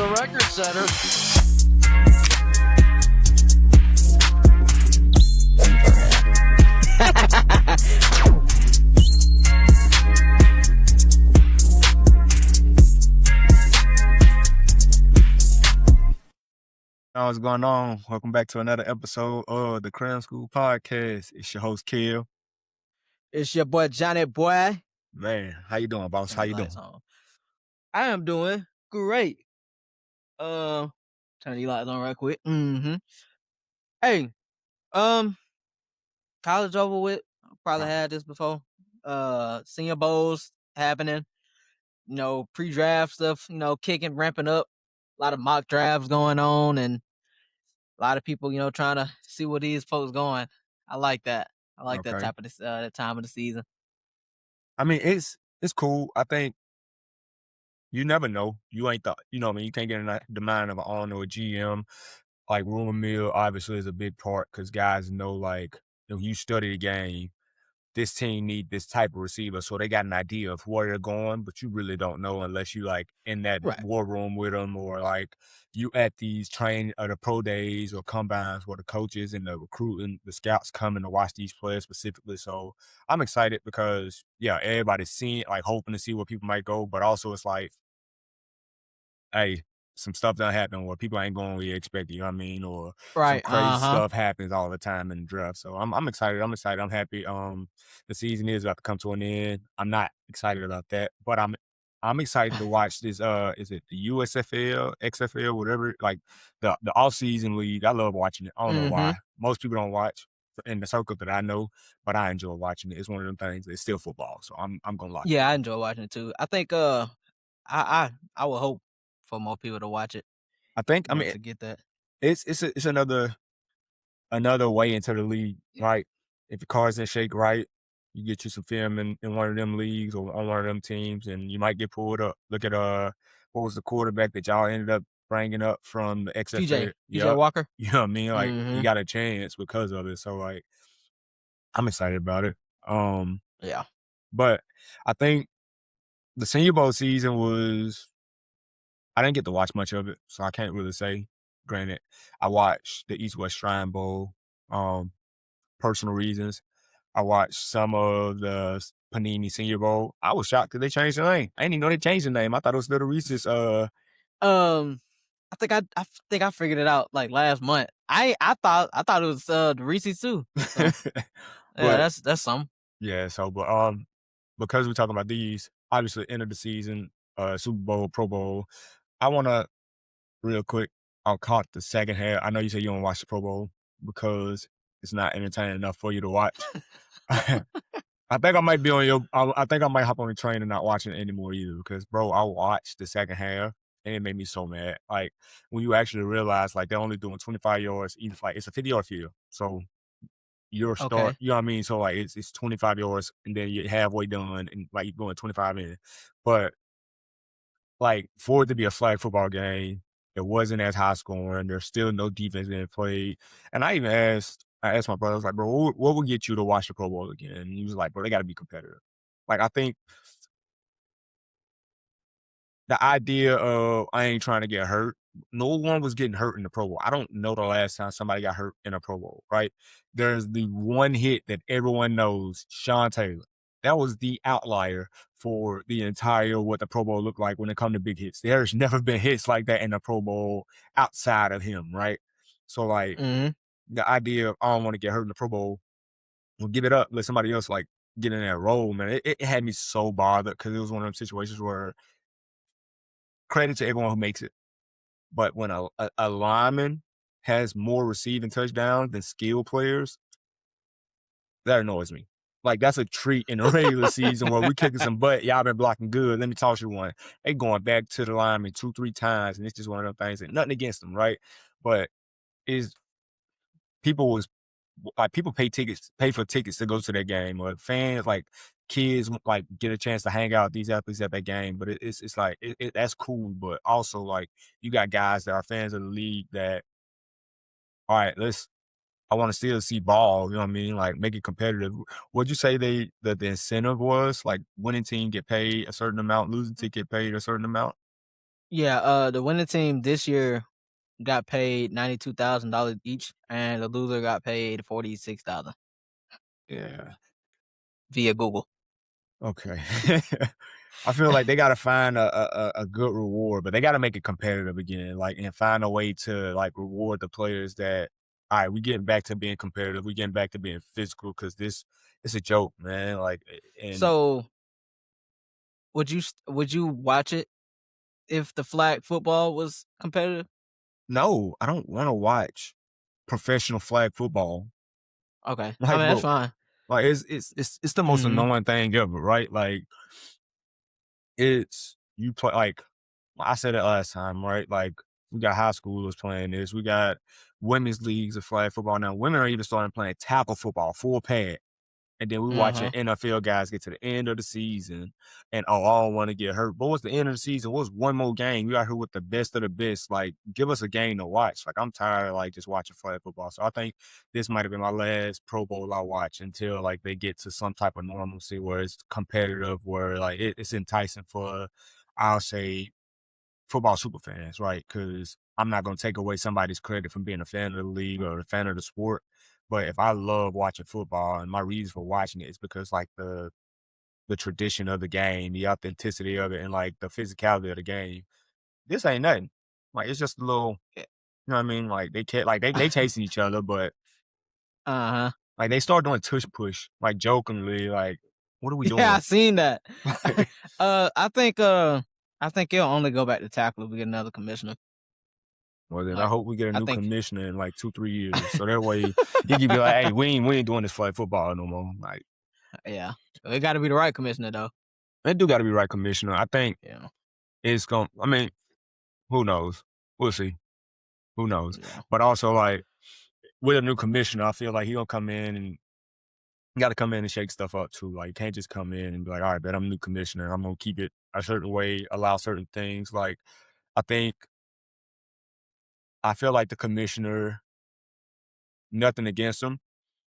the record setter. What's going on? Welcome back to another episode of the Cram School Podcast. It's your host, Kill. It's your boy, Johnny Boy. Man, how you doing, boss? How you doing? I am doing great. Turn the lights on right quick. Hey, college over with. Probably had this before. Senior bowls happening. Pre-draft stuff, kicking, ramping up. A lot of mock drafts going on, and a lot of people, trying to see where these folks going. I like that. I like that type of that time of the season. I mean, it's cool. I think you never know. You ain't you can't get in the mind of an owner or GM. Like rumor mill, obviously, is a big part because guys know, you study the game. This team need this type of receiver, so they got an idea of where they're going, but you really don't know unless you in that war room with them, or you at these the pro days or combines where the coaches and the recruiting, the scouts coming to watch these players specifically. So I'm excited because everybody's seeing, hoping to see where people might go, but also it's hey, some stuff that happen where people ain't going where you expect, you know what I mean? Or some crazy stuff happens all the time in the draft. So I'm excited. I'm happy. The season is about to come to an end. I'm not excited about that, but I'm excited to watch this. Is it the USFL, XFL, whatever? Like the off-season league. I love watching it. I don't know why. Most people don't watch in the circle that I know, but I enjoy watching it. It's one of them things. It's still football, so I'm gonna watch it. Yeah, I enjoy watching it too. I think I would hope for more people to watch it. I think to get that. It's another way into the league, right? If the cards didn't shake right, you get you some film in one of them leagues or on one of them teams, and you might get pulled up. Look at what was the quarterback that y'all ended up bringing up from the XFL? PJ Walker. You know what I mean? He got a chance because of it. So I'm excited about it. Yeah. But I think the Senior Bowl season I didn't get to watch much of it, so I can't really say. Granted, I watched the East-West Shrine Bowl, personal reasons. I watched some of the Panini Senior Bowl. I was shocked that they changed the name. I didn't even know they changed the name. I thought it was still the Reese's. I think I figured it out last month. I thought it was the Reese's too. So, yeah, that's some. Yeah, so because we're talking about these, obviously end of the season, Super Bowl, Pro Bowl. I want to real quick. I'll caught the second half. I know you said you don't watch the Pro Bowl because it's not entertaining enough for you to watch. I think I might be I think I might hop on the train and not watching it anymore either because, bro, I watched the second half and it made me so mad. When you actually realize they're only doing 25 yards, even it's a 50-yard field. So your start, you know what I mean? So it's 25 yards and then you're halfway done and you're going 25 in. But for it to be a flag football game, it wasn't as high scoring. There's still no defense being played. And I asked my brother, I was like, bro, what would get you to watch the Pro Bowl again? And he was like, bro, they got to be competitive. I think the idea of I ain't trying to get hurt, no one was getting hurt in the Pro Bowl. I don't know the last time somebody got hurt in a Pro Bowl, right? There's the one hit that everyone knows, Sean Taylor. That was the outlier for the entire what the Pro Bowl looked like when it comes to big hits. There's never been hits like that in the Pro Bowl outside of him, right? So the idea of I don't want to get hurt in the Pro Bowl, well, give it up, let somebody else get in that role, man. It had me so bothered because it was one of them situations where credit to everyone who makes it. But when a lineman has more receiving touchdowns than skill players, that annoys me. That's a treat in the regular season where we kicking some butt. Y'all been blocking good. Let me toss you one. They going back to the lineman 2-3 times, and it's just one of them things. And nothing against them, right? But people pay for tickets to go to that game, or fans kids get a chance to hang out with these athletes at that game. But it's that's cool. But also you got guys that are fans of the league that, all right, I want to still see ball, you know what I mean? Make it competitive. What'd you say the incentive was? Winning team get paid a certain amount, losing team get paid a certain amount? Yeah, the winning team this year got paid $92,000 each, and the loser got paid 46,000 Yeah. via Google. Okay. I feel like they gotta find a good reward, but they gotta make it competitive again, like, and find a way to, like, reward the players that, "Alright, we getting back to being competitive, we getting back to being physical because this it's a joke, man." Like, and So, would you watch it if the flag football was competitive? no, I don't wanna watch professional flag football. Okay, I Like, mean that's bro, fine. like, it's the most Mhm, annoying thing ever, right? Like, it's you play like I said it last time, right? Like we got high schoolers playing this. We got women's leagues of flag football now. Women are even starting playing tackle football, full pad. And then we watching mhm. NFL guys get to the end of the season and oh, I don't want to get hurt. But what's the end of the season? What's one more game? We out here with the best of the best. Like, give us a game to watch. Like, I'm tired of like just watching flag football. So I think this might have been my last Pro Bowl I watch until like they get to some type of normalcy where it's competitive, where like it's enticing for I'll say football super fans, right? Because I'm not going to take away somebody's credit from being a fan of the league or a fan of the sport. But if I love watching football and my reason for watching it is because like the tradition of the game, the authenticity of it, and like the physicality of the game, this ain't nothing. Like it's just a little, Yeah. you know what I mean? Like they can't like they chasing each other, but Uh-huh. like they start doing tush push, like jokingly, like what are we Yeah, I doing? seen that. I think I think it'll only go back to tackle if we get another commissioner. Well, then I Like, hope we get a I new think commissioner in like 2, 3 years. So that way he can be like, hey, we ain't doing this flag football no more. Like, yeah. It gotta be the right commissioner though. it do gotta be right commissioner. I think Yeah. it's going I mean, who knows? We'll see. Who knows? Yeah. But also like with a new commissioner, I feel like he gonna come in and gotta come in and shake stuff up too. Like you can't just come in and be like, all right, bet I'm a new commissioner. I'm gonna keep it a certain way, allow certain things. Like I think I feel like the commissioner, nothing against him,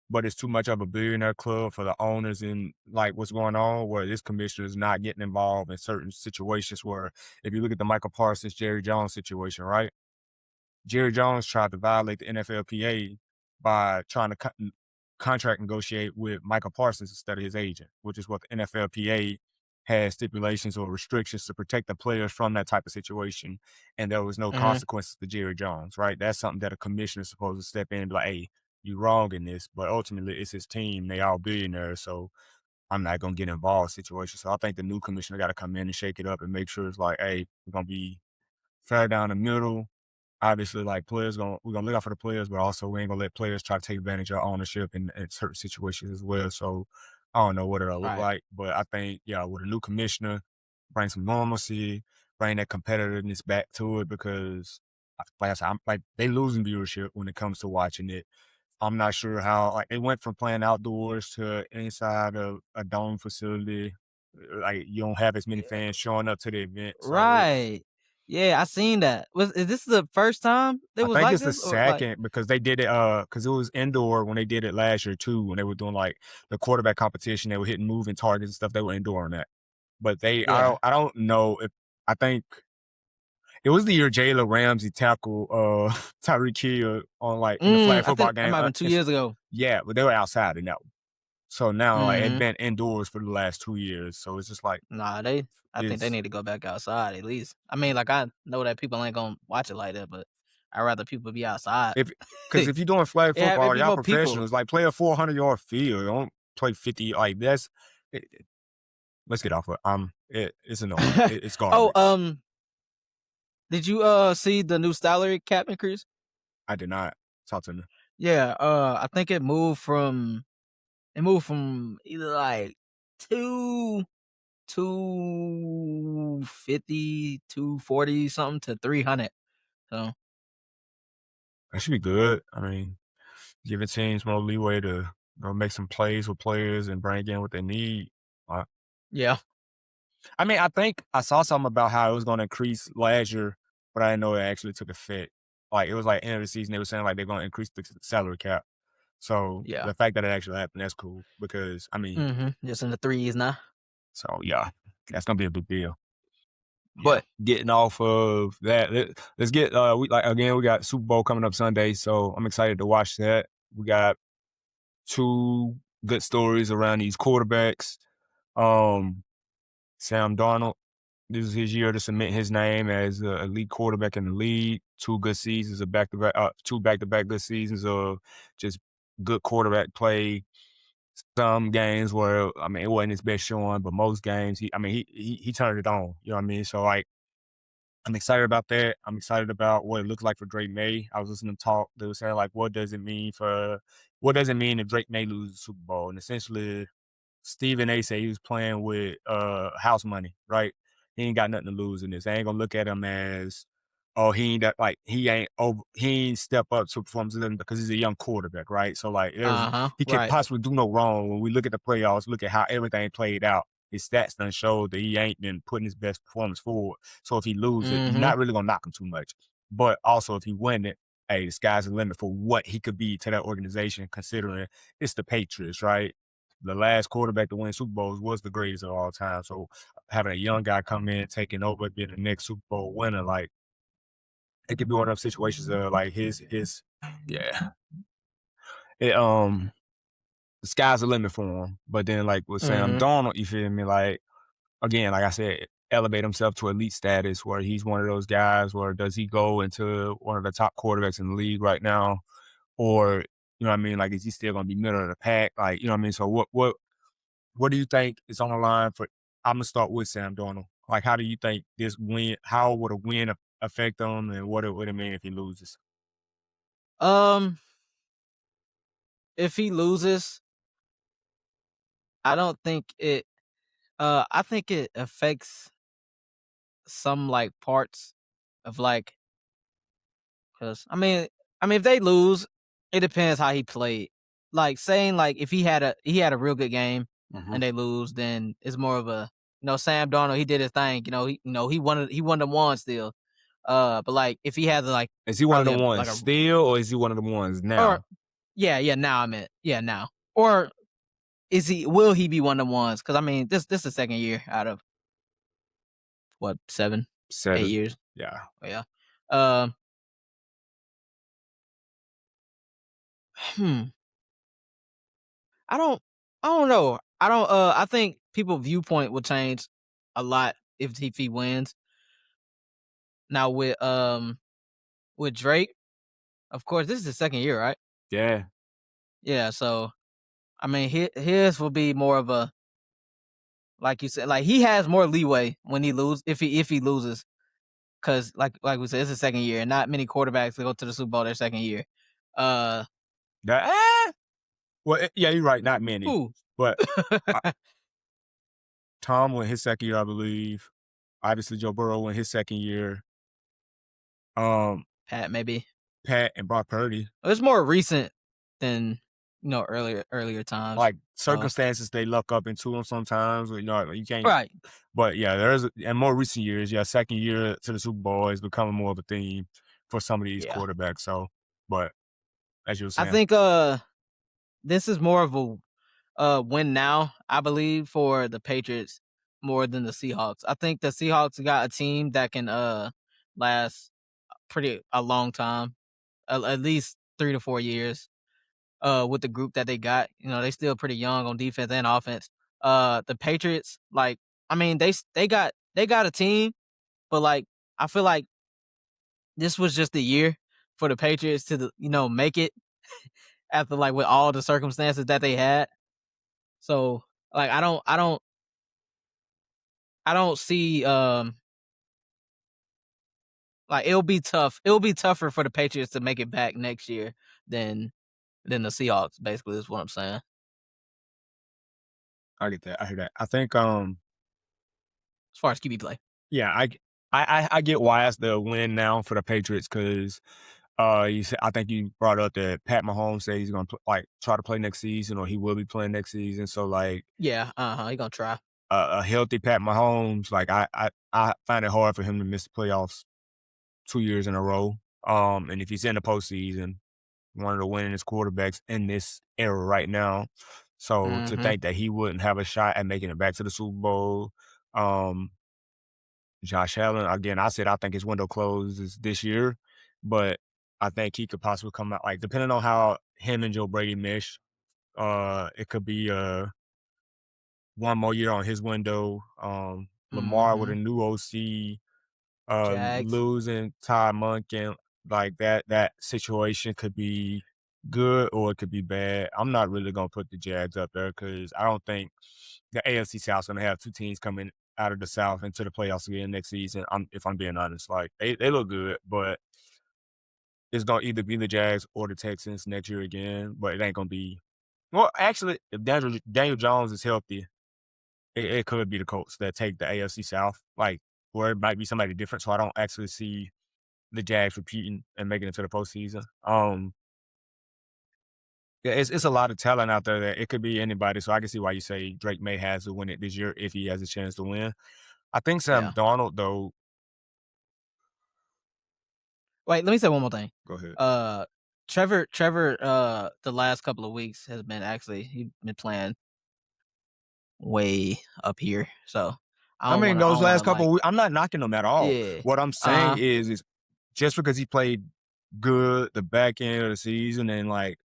but it's too much of a billionaire club for the owners and like what's going on where this commissioner is not getting involved in certain situations where if you look at the Michael Parsons, Jerry Jones situation, right? Jerry Jones tried to violate the NFLPA by trying to contract negotiate with Michael Parsons instead of his agent, which is what the NFLPA has stipulations or restrictions to protect the players from that type of situation. And there was no Mhm. consequences to Jerry Jones, right? That's something that a commissioner is supposed to step in and be like, hey, you wrong in this. But ultimately, it's his team. They all billionaires. So I'm not going to get involved in situations. So I think the new commissioner got to come in and shake it up and make sure it's like, hey, we're going to be fair down the middle. Obviously, like we're gonna look out for the players, but also we ain't gonna let players try to take advantage of ownership in certain situations as well. So I don't know what it'll look Right. like, but I think yeah, with a new commissioner, bring some normalcy, bring that competitiveness back to it because like I said, I'm like they losing viewership when it comes to watching it. I'm not sure how like they went from playing outdoors to inside of a dome facility. Like you don't have as many fans showing up to the event, so it's Right. Yeah, I seen that. Is this the first time it I was think like it's the this or like second because they did it, because it was indoor when they did it last year too, when they were doing, like, the quarterback competition, they were hitting moving targets and stuff, they were indoor on that. But yeah. I don't know if I think it was the year Jalen Ramsey tackled, Tyreek Hill on, like, in the flag I football think that game, might have been 2 years ago. yeah, but they were outside in that one. So now, like, it Mhm. been indoors for the last 2 years, so it's just like, Nah, I think they it's need to go back outside at least. I mean, like I know that people ain't gonna watch it like that, but I'd rather people be outside. if because if you're doing flag Yeah, it'd football, be y'all more people. professionals, like, play a 400-yard field, don't play 50 like, that's it let's get off of it's annoying. It's Oh, garbage. did you see the new salary cap increase? I did not talk to me. Yeah, I think it moved from either like two 250, 240 something to 300. So, That should be good. I mean, giving teams more leeway to make some plays with players and bring in what they need. Uh, yeah. I mean, I think I saw something about how it was going to increase last year, but I didn't know it actually took effect. Like it was like end of the season, they were saying like they're going to increase the salary cap. So Yeah. the fact that it actually happened, that's cool because I mean, Just in the threes now. so yeah, that's gonna be a big deal. But getting off of that, let's get we got Super Bowl coming up Sunday, so I'm excited to watch that. We got two good stories around these quarterbacks. Sam Darnold, this is his year to cement his name as an elite quarterback in the league. Two good seasons of two back-to-back good seasons of just good quarterback play. Some games where it wasn't his best showing, but most games he turned it on. You know what I mean? So like, I'm excited about that. I'm excited about what it looks like for Drake May. I was listening to talk. They were saying like, what does it mean if Drake May loses the Super Bowl? And essentially, Stephen A said he was playing with house money, right? He ain't got nothing to lose in this. I ain't gonna look at him as, oh, he ain't step up to performance because he's a young quarterback, right? So like, he could Right. possibly do no wrong. When we look at the playoffs, look at how everything played out. His stats done showed that he ain't been putting his best performance forward. So if he loses, you're not really gonna knock him too much. But also if he win it, hey, the sky's the limit for what he could be to that organization, considering it's the Patriots, right? The last quarterback to win Super Bowls was the greatest of all time. So having a young guy come in, taking over, being the next Super Bowl winner, like, it could be one of those situations of like yeah. The sky's the limit for him. But then like with Sam Darnold, you feel me? Like, again, like I said, elevate himself to elite status where he's one of those guys where does he go into one of the top quarterbacks in the league right now? Or, you know what I mean? Like, is he still gonna be middle of the pack? Like, you know what I mean? So what do you think is on the line for? I'm gonna start with Sam Darnold. Like, how do you think this win? How would a win affect him, and what would it mean if he loses? If he loses, I don't think it. I think it affects some like parts of like, cause if they lose, it depends how he played. Like saying like if he had a real good game and they lose, then it's more of a Sam Darnold, he did his thing. He won the one still. But like if he had like Is he one of the probably ones still, or is he one of the ones now? or now I meant now, or will he be one of the ones? Because this is the second year out of what 7, 8 years. Yeah. Yeah. Um. I don't know. I think people viewpoint will change a lot if he wins. Now with Drake, of course, this is the second year, right? Yeah. Yeah, so his will be more of a, like you said, like he has more leeway when he if he loses, because like we said, it's the second year, and not many quarterbacks that go to the Super Bowl their second year. Well, yeah, you're right. Not many, Who? but Tom went his second year, I believe. Obviously, Joe Burrow went his second year. Pat maybe. Pat and Brock Purdy. It's more recent than earlier times. Like circumstances they luck up into them sometimes. You can't. Right. But yeah, in more recent years, second year to the Super Bowl is becoming more of a theme for some of these quarterbacks. So, but as you were saying, I think this is more of a win now, I believe, for the Patriots more than the Seahawks. I think the Seahawks got a team that can last a long time, at least 3 to 4 years. With the group that they got, they still pretty young on defense and offense. The Patriots, like, they got a team, but like I feel like this was just the year for the Patriots to make it after like with all the circumstances that they had. So like I don't see like it'll be tough. It'll be tougher for the Patriots to make it back next year than the Seahawks. Basically, is what I'm saying. I get that. I hear that. I think As far as QB play. Yeah, I get why it's the win now for the Patriots because I think you brought up that Pat Mahomes said he's gonna try to play next season, or he will be playing next season. So like, yeah, he gonna try. A healthy Pat Mahomes, like I find it hard for him to miss the playoffs 2 years in a row. And if he's in the postseason, one of the winningest quarterbacks in this era right now. So to think that he wouldn't have a shot at making it back to the Super Bowl, Josh Allen, again, I said I think his window closes this year, but I think he could possibly come out, like, depending on how him and Joe Brady mesh, it could be one more year on his window. Lamar with a Mhm. new OC, Jags. losing Ty Monken, like that situation could be good or it could be bad. I'm not really gonna put the Jags up there because I don't think the AFC South's gonna have two teams coming out of the South into the playoffs again next season. If I'm being honest, like they look good, but it's gonna either be the Jags or the Texans next year again. But it ain't gonna be. Well, actually, if Daniel Jones is healthy, it could be the Colts that take the AFC South, like, or it might be somebody different. So I don't actually see the Jags repeating and making it to the postseason. Yeah, it's a lot of talent out there that it could be anybody. So I can see why you say Drake may has to win it this year if he has a chance to win. I think Sam Yeah. Darnold though. Wait, let me say one more thing. Go ahead. Trevor, the last couple of weeks has been he's been playing way up here. So I I don't mean, want to. I those don't want last to couple like. of weeks, I'm not knocking him at all. Yeah. What I'm saying Uh huh. is just because he played good the back end of the season and like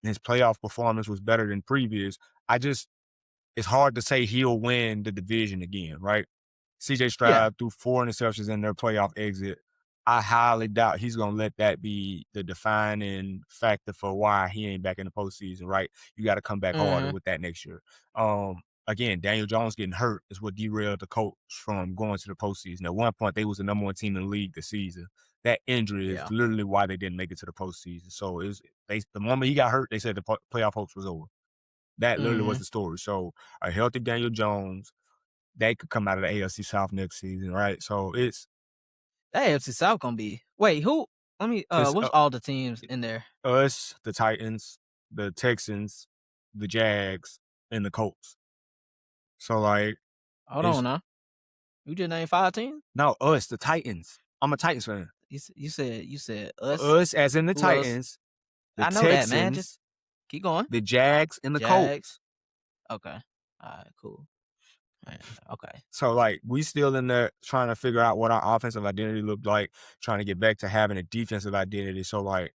his playoff performance was better than previous, it's hard to say he'll win the division again, right? CJ Yeah. Stroud threw 4 interceptions in their playoff exit. I highly doubt he's gonna let that be the defining factor for why he ain't back in the postseason, right? You got to come back harder Mhm. with that next year. Again, Daniel Jones getting hurt is what derailed the Colts from going to the postseason. At one point, they was the number one team in the league this season. That injury is Yeah. literally why they didn't make it to the postseason. So the moment he got hurt, they said the playoff hopes was over. That literally was Mhm. the story. So a healthy Daniel Jones, they could come out of the AFC South next season, right? So That AFC South gonna be. Wait, who? Let me. it's What's all the teams in there? us, the Titans, the Texans, the Jags, and the Colts. So like Hold on it's now. You just named 5 teams. no us, the Titans. I'm a Titans fan. You said us. Us as in the Who else? Titans, the I know that, man. Just Texans, keep going. the Jags, and the Jags. Colts. Okay. All right. Cool. Man, okay. So like we still in there trying to figure out what our offensive identity looked like, trying to get back to having a defensive identity. So like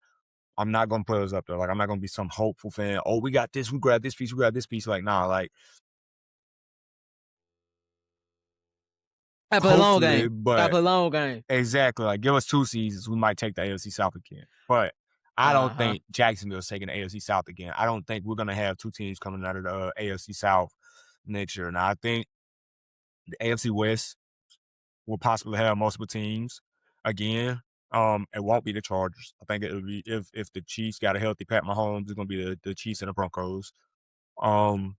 I'm not gonna put us up there. Like I'm not gonna be some hopeful fan. Oh, we got this. We grabbed this piece. We grabbed this piece. Like nah. Like I play long hopefully, game. I but play long game. exactly. Like give us 2 seasons, we might take the AFC South again. But I don't Uh-huh. think Jacksonville's taking the AFC South again. I don't think we're gonna have 2 teams coming out of the AFC South next year. Now I think the AFC West will possibly have multiple teams again. It won't be the Chargers. I think it'll be if the Chiefs got a healthy Pat Mahomes, it's gonna be the Chiefs and the Broncos. Um,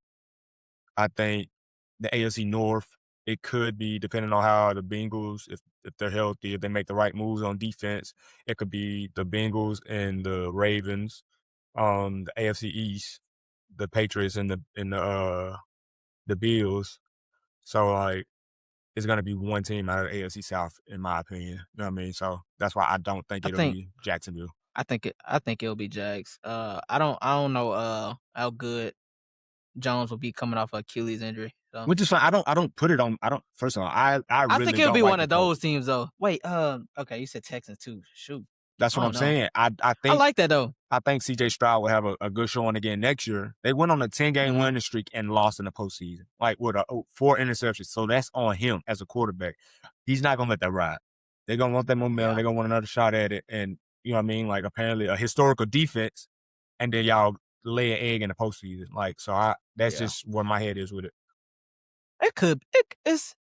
I think the AFC North, it could be depending on how the Bengals, if they're healthy, if they make the right moves on defense, it could be the Bengals and the Ravens. The AFC East, the Patriots and the Bills. So like it's gonna be one team out of the AFC South, in my opinion. You know what I mean? So that's why I don't think I it'll think be Jacksonville. I think it'll be Jags. I don't know how good Jones will be coming off a Achilles injury. So Which is fine. I don't put it on. I don't. First of all, I I think really it'll don't be like one the of those Colts. teams though. Wait, okay, you said Texans too. Shoot. That's I what I'm don't know. saying. I like that though. I think CJ Stroud will have a good showing again next year. They went on a 10-game Mhm. winning streak and lost in the postseason, like with 4 interceptions. So that's on him as a quarterback. He's not gonna let that ride. They're gonna want that momentum. Yeah. They're gonna want another shot at it. And you know what I mean? Like apparently a historical defense, and then y'all lay an egg in the postseason. Like so, that's Yeah. just where my head is with it. It could it's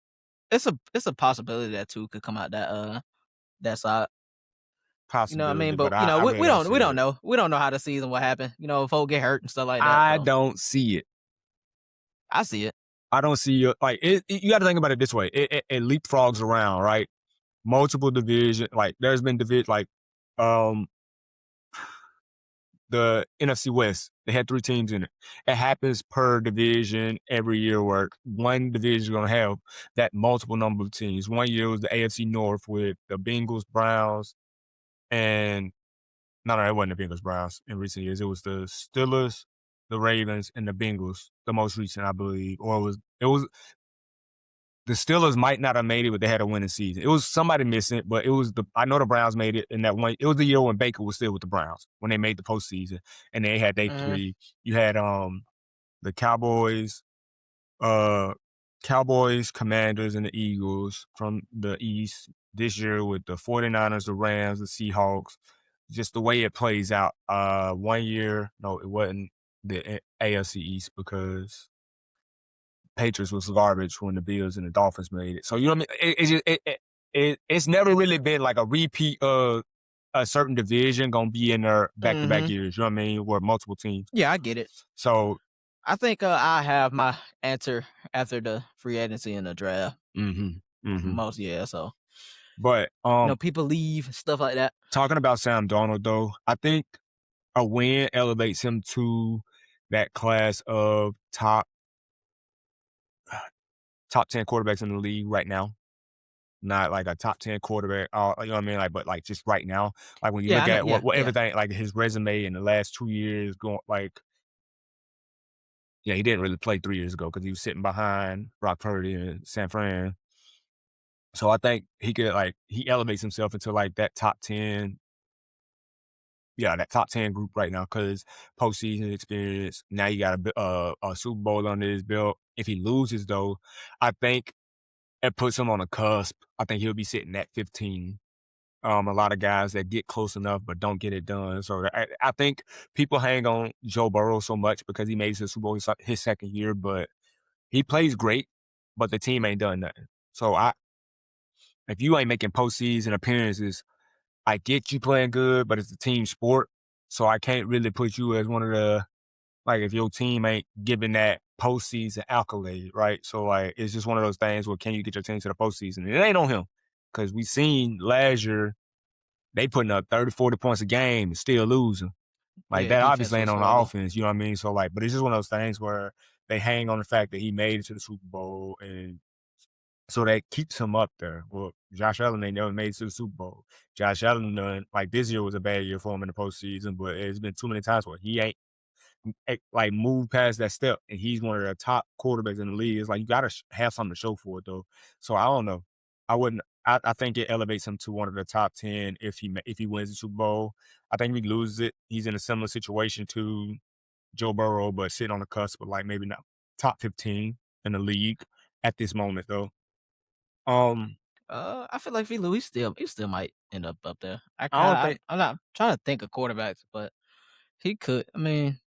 a possibility that two could come out that side. You know what I mean? Possibility, but But I we, really we don't don't we see don't it. know. We don't know how the season will happen. If folk get hurt and stuff like that. I So don't see it. I see it. I don't see it. Like you got to think about it this way. It leapfrogs around, right? Multiple division. Like there's been division. Like the NFC West. They had 3 teams in it. It happens per division every year where one division is going to have that multiple number of teams. One year was the AFC North with the Bengals, Browns, and no, it wasn't the Bengals, Browns in recent years. It was the Steelers, the Ravens, and the Bengals, the most recent, I believe. Or it was the Steelers might not have made it, but they had a winning season. It was somebody missing, but it was I know the Browns made it in that one. It was the year when Baker was still with the Browns when they made the postseason, and they had day 3. You had the Cowboys, Commanders, and the Eagles from the East this year with the 49ers, the Rams, the Seahawks. Just the way it plays out. 1 year, no, it wasn't the AFC East because Patriots was garbage when the Bills and the Dolphins made it. So you know what I mean? It's never really been like a repeat of a certain division gonna be in there back-to-back years. You know what I mean? Where multiple teams. Yeah, I get it. So I think I have my answer after the free agency and the draft. Most, yeah. So, but people leave, stuff like that. Talking about Sam Darnold though, I think a win elevates him to that class of top 10 quarterbacks in the league right now. Not like a top 10 quarterback, you know what I mean? Like, but like just right now, like when you look at what everything, like his resume in the last 2 years, going like, yeah, he didn't really play 3 years ago because he was sitting behind Brock Purdy in San Fran. So I think he could he elevates himself into like that top 10. Yeah, that top 10 group right now because postseason experience. Now you got a Super Bowl under his belt. If he loses though, I think it puts him on a cusp. I think he'll be sitting at 15. A lot of guys that get close enough but don't get it done. So I think people hang on Joe Burrow so much because he made it to the Super Bowl his second year, but he plays great, but the team ain't done nothing. So if you ain't making postseason appearances, I get you playing good, but it's a team sport. So I can't really put you as one of the, like, if your team ain't giving that postseason accolade, right? So, like, it's just one of those things where can you get your team to the postseason? And it ain't on him because we seen last year they putting up 30, 40 points a game and still losing. Like, that obviously ain't on the offense, you know what I mean? So, like, but it's just one of those things where they hang on the fact that he made it to the Super Bowl and so that keeps him up there. Well, Josh Allen ain't never made it to the Super Bowl. Josh Allen done, like, this year was a bad year for him in the postseason, but it's been too many times where he ain't like moved past that step, and he's one of the top quarterbacks in the league. It's like you gotta have something to show for it though. So I don't know. I wouldn't. I think it elevates him to one of the top 10 if he wins the Super Bowl. I think if he loses it, he's in a similar situation to Joe Burrow, but sitting on the cusp of like maybe not top 15 in the league at this moment though. I feel like if he lose, he still might end up there. don't think. I'm not trying to think of quarterbacks, but he could. I mean,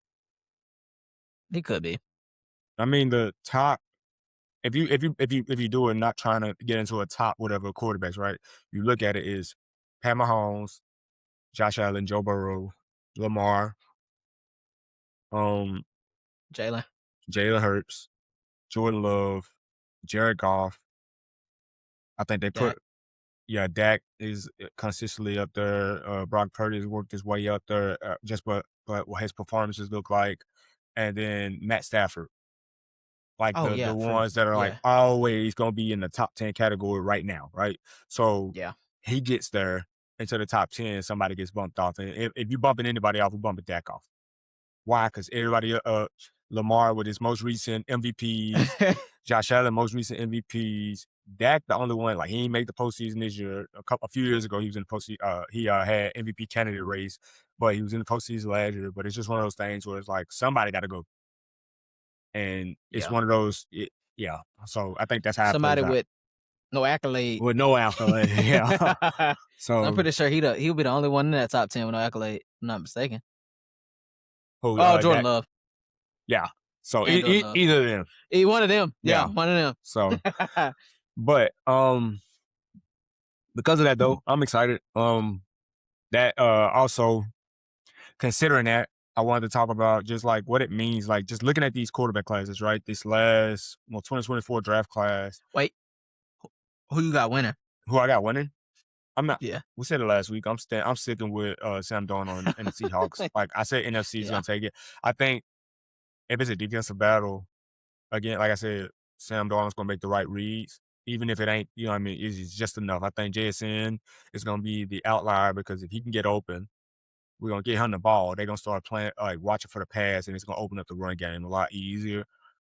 he could be. I mean, the top. If you do it, not trying to get into a top whatever quarterbacks, right? You look at it is Pat Mahomes, Josh Allen, Joe Burrow, Lamar, Jalen Hurts, Jordan Love, Jared Goff. I think they put Dak is consistently up there. Brock Purdy has worked his way up there, just but what his performances look like, and then Matt Stafford, like the ones that are like always gonna be in the top 10 category right now, right? So he gets there into the top 10, somebody gets bumped off, and if you bumping anybody off, we're bumping Dak off. Why? Because everybody, Lamar with his most recent MVPs, Josh Allen most recent MVPs. Dak, the only one, like he ain't made the postseason this year. A few years ago, he was in the postseason. He had MVP candidate race, but he was in the postseason last year. But it's just one of those things where it's like somebody got to go, and it's one of those. So I think that's how somebody it plays with no accolade. with no accolade. Yeah. So I'm pretty sure he'll be the only one in that top 10 with no accolade. If I'm not mistaken. Dak? Jordan Love. Yeah. So either of them. One of them. Yeah, one of them. So, but because of that though, I'm excited. That also considering that, I wanted to talk about just like what it means, like just looking at these quarterback classes, right? This last 2024 draft class. Wait, who you got winning? Who I got winning? I'm not. Yeah, we said it last week. I'm sticking with Sam Darnold and the Seahawks. Like I said, NFC is gonna take it. I think if it's a defensive battle, again, like I said, Sam Darnold's gonna make the right reads, even if it ain't. You know what I mean? It's just enough. I think JSN is gonna be the outlier because if he can get open, we're gonna get him the ball. They're gonna start playing like watching for the pass, and it's gonna open up the run game a lot easier.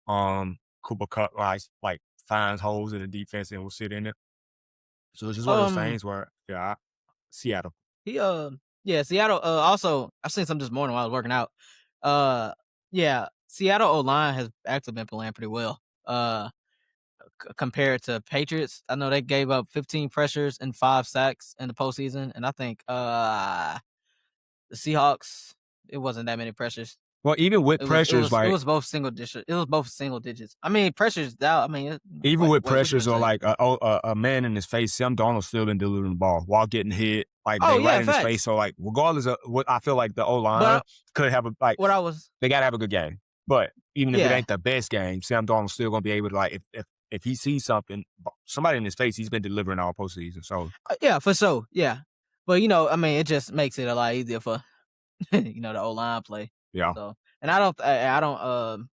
Cooper Cup like finds holes in the defense and will sit in it. So it's just one of those things where, Seattle. Yeah, Seattle. Also, I seen something this morning while I was working out. Yeah, Seattle O line has actually been playing pretty well. Compared to Patriots, I know they gave up 15 pressures and 5 sacks in the postseason, and I think the Seahawks, it wasn't that many pressures. Well, even with pressures, It like was both single digits. It was both single digits. I mean, pressures down. I mean, even with what you pressures finna or say? like a man in his face, Sam Darnold's still been delivering the ball while getting hit. Like Oh they right yeah, in his face. facts. So like regardless of what I feel like the O line But could have what I was, they gotta have a good game. But even if it yeah, ain't the best game, Sam Darnold's still gonna be able to like if he sees somebody in his face, he's been delivering all postseason. So yeah, for sure, yeah. But I mean, it just makes it a lot easier for the O line play. yeah. So, and I don't.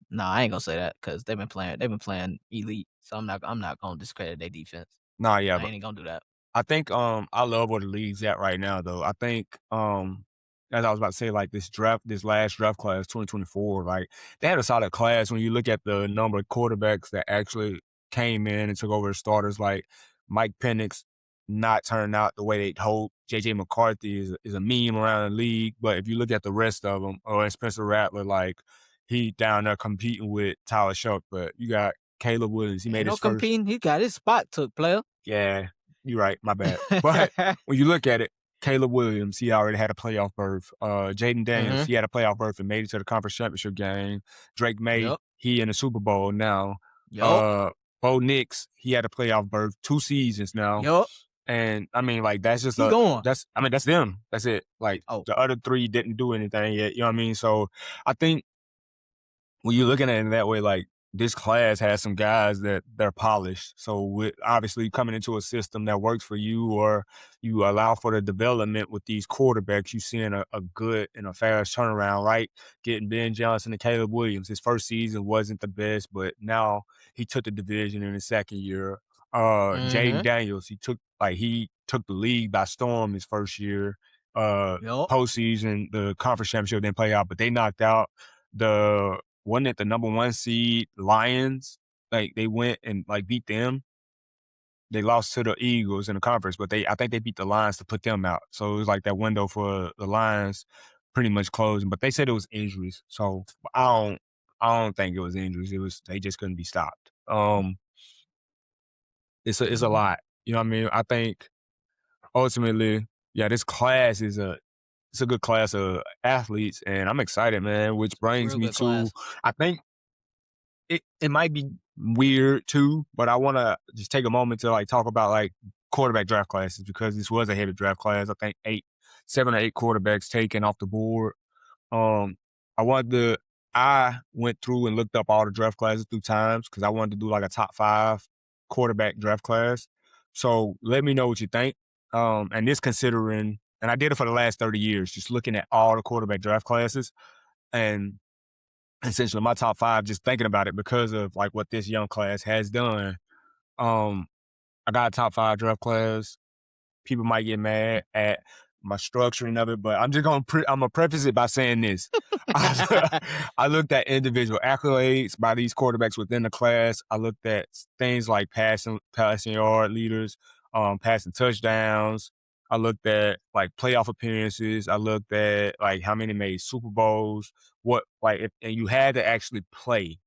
No, I ain't gonna say that because they've been playing elite. So I'm not gonna discredit their defense. Nah, yeah, I but ain't gonna do that. I think I love where the league's at right now though. I think as I was about to say, like this last draft class, 2024, like they had a solid class when you look at the number of quarterbacks that actually came in and took over as starters, like Mike Penix not turning out the way they'd hoped. JJ McCarthy is a meme around the league, but if you look at the rest of them, or Spencer Rattler, like he down there competing with Tyler Shuck, but you got Caleb Williams. He Ain't made no his first. competing. He got his spot took, player. Yeah, you're right. My bad. But when you look at it, Caleb Williams, he already had a playoff berth. Jaden Daniels, Mm-hmm. he had a playoff berth and made it to the conference championship game. Drake May, Yep. he in the Super Bowl now. Yep. Bo Nix, he had a playoff berth 2 seasons now. Yep. And I mean, like that's just Keep going. that's them. That's it. Like the other 3 didn't do anything yet. You know what I mean? So I think when you're looking at it in that way, like this class has some guys that they're polished. So with obviously coming into a system that works for you, or you allow for the development with these quarterbacks, you seeing a good and a fast turnaround, right? Getting Ben Johnson and Caleb Williams. His first season wasn't the best, but now he took the division in his second year. Jaden Mm-hmm. Daniels, he took the league by storm his first year. Yep. Postseason, the conference championship didn't play out, but they knocked out wasn't it the number 1 seed Lions? Like they went and like beat them. They lost to the Eagles in the conference, but I think they beat the Lions to put them out. So it was like that window for the Lions pretty much closing. But they said it was injuries. So I don't think it was injuries. It was they just couldn't be stopped. It's a lot. You know what I mean? I think ultimately, yeah, this class it's a good class of athletes, and I'm excited, man. Which brings Real me good to class. I think it might be weird too, but I want to just take a moment to like talk about like quarterback draft classes because this was a heavy draft class. I think 7 or 8 quarterbacks taken off the board. Um, I went through and looked up all the draft classes through times because I wanted to do like a top 5 quarterback draft class. So let me know what you think. And this considering, and I did it for the last 30 years, just looking at all the quarterback draft classes and essentially my top 5, just thinking about it because of like what this young class has done. I got a top 5 draft class. People might get mad at my structuring of it, but I'm just I'm gonna preface it by saying this. I looked at individual accolades by these quarterbacks within the class. I looked at things like passing yard leaders, passing touchdowns. I looked at like playoff appearances. I looked at like how many made Super Bowls. And you had to actually play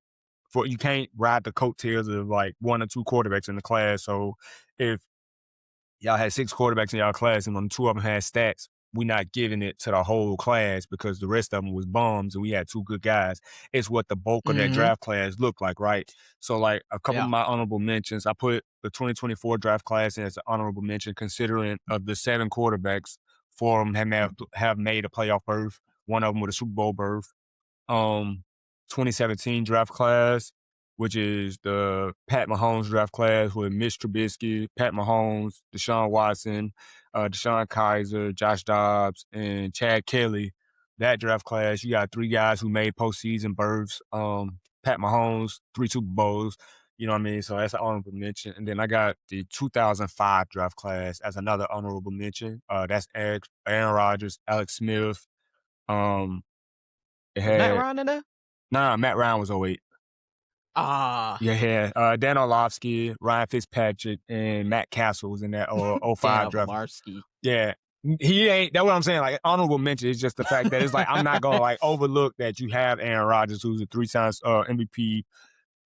you can't ride the coattails of like 1 or 2 quarterbacks in the class. So if y'all had 6 quarterbacks in y'all class and only 2 of them had stats, we're not giving it to the whole class because the rest of them was bums and we had 2 good guys. It's what the bulk of that Mm-hmm. draft class looked like, right? So like a couple of my honorable mentions, I put the 2024 draft class in as an honorable mention considering of the 7 quarterbacks, 4 of them have made a playoff berth, 1 of them with a Super Bowl berth. 2017 draft class, which is the Pat Mahomes draft class with Mitch Trubisky, Pat Mahomes, Deshaun Watson, Deshaun Kaiser, Josh Dobbs, and Chad Kelly. That draft class, you got 3 guys who made postseason berths. Pat Mahomes, 3 Super Bowls. You know what I mean? So that's an honorable mention. And then I got the 2005 draft class as another honorable mention. That's Aaron Rodgers, Alex Smith. It Was Matt had Ryan in there? Matt Ryan was 08. Yeah. Dan Orlovsky, Ryan Fitzpatrick, and Matt Castle was in that 05 draft. Orlovsky. Yeah. He ain't, that's what I'm saying. Like, honorable mention is just the fact that it's like, I'm not going to like overlook that you have Aaron Rodgers, who's a 3 times MVP,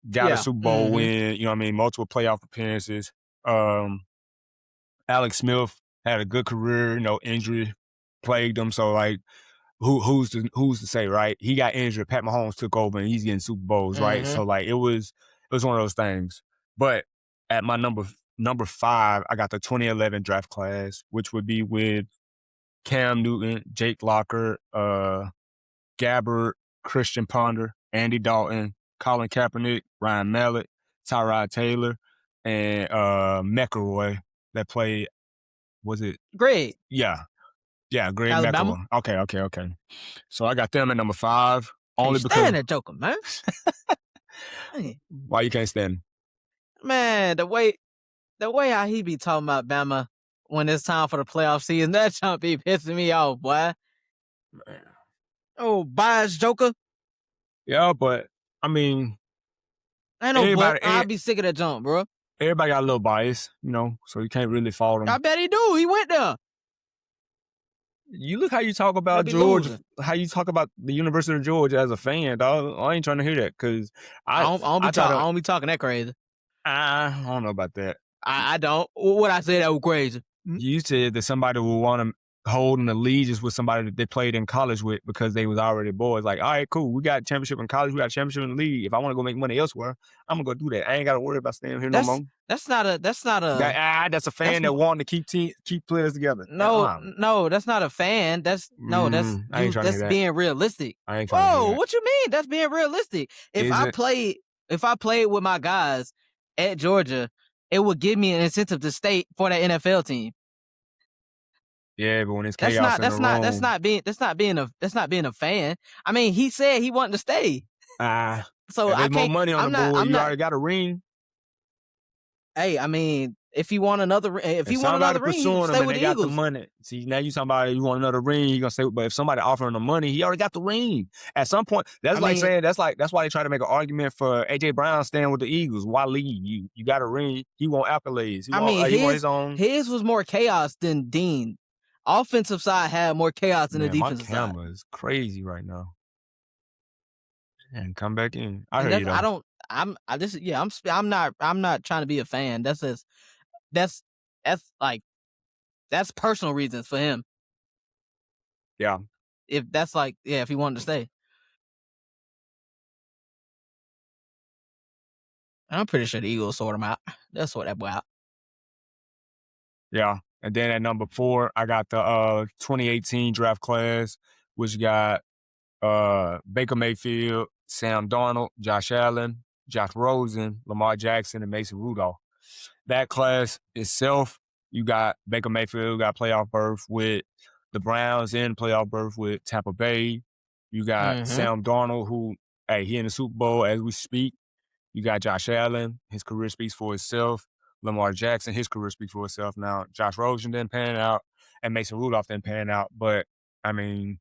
got a Super Bowl win, you know what I mean? Multiple playoff appearances. Alex Smith had a good career, you know, injury plagued him. So like, who's to say, right? He got injured. Pat Mahomes took over and he's getting Super Bowls, right? So like, it was one of those things. But at my number 5, I got the 2011 draft class, which would be with Cam Newton, Jake Locker, Gabbard, Christian Ponder, Andy Dalton, Colin Kaepernick, Ryan Mallett, Tyrod Taylor, and McElroy that played, was it? Greg. Yeah, Greg Alabama. McElroy. Okay. So I got them at number 5. Only Can't because stand that joker, man. Why you can't stand him? Man, the way how he be talking about Bama when it's time for the playoff season, that chump be pissing me off, boy. Man. Oh, biased joker. Yeah, but I mean, I know, but I'll be sick of that jump, bro. Everybody got a little bias, you know, so you can't really fault him. I bet he do. He went there. You look how you talk about Georgia, how you talk about the University of Georgia as a fan, dog. I ain't trying to hear that because I don't be talking that crazy. I don't know about that. I don't. What I said that was crazy. You said that somebody would want to hold an allegiance with somebody that they played in college with because they was already boys. Like, all right, cool. We got a championship in college. We got a championship in the league. If I want to go make money elsewhere, I'm gonna go do that. I ain't got to worry about staying here no more. That's not a. That's a fan that wanted to keep players together. No, that's not a fan. That's being realistic. Whoa, what you mean? That's being realistic. If I played with my guys at Georgia, it would give me an incentive to stay for that NFL team. Yeah, but when it's chaos that's not being a fan. I mean, he said he wanted to stay. So I can't. More money on the board. You already got a ring. Hey, I mean, if he want another ring, he stay with the Eagles. Got the money. See, now you somebody you want another ring, you gonna stay. But if somebody offering the money, he already got the ring. At some point, that's why they try to make an argument for AJ Brown staying with the Eagles. Why leave? You got a ring. He want accolades. He want his own. His was more chaos than Dean. Offensive side had more chaos than the defensive side. My camera is crazy right now. And come back in. I heard you though. I'm not trying to be a fan. That's personal reasons for him. Yeah. If he wanted to stay. I'm pretty sure the Eagles sort him out. They'll sort that boy out. Yeah. And then at number 4, I got the 2018 draft class, which got Baker Mayfield, Sam Darnold, Josh Allen, Josh Rosen, Lamar Jackson, and Mason Rudolph. That class itself, you got Baker Mayfield, got playoff berth with the Browns, and playoff berth with Tampa Bay. You got Sam Darnold, who, he in the Super Bowl as we speak. You got Josh Allen, his career speaks for itself. Lamar Jackson, his career speaks for itself. Now, Josh Rosen didn't pan out, and Mason Rudolph didn't pan out. But, I mean,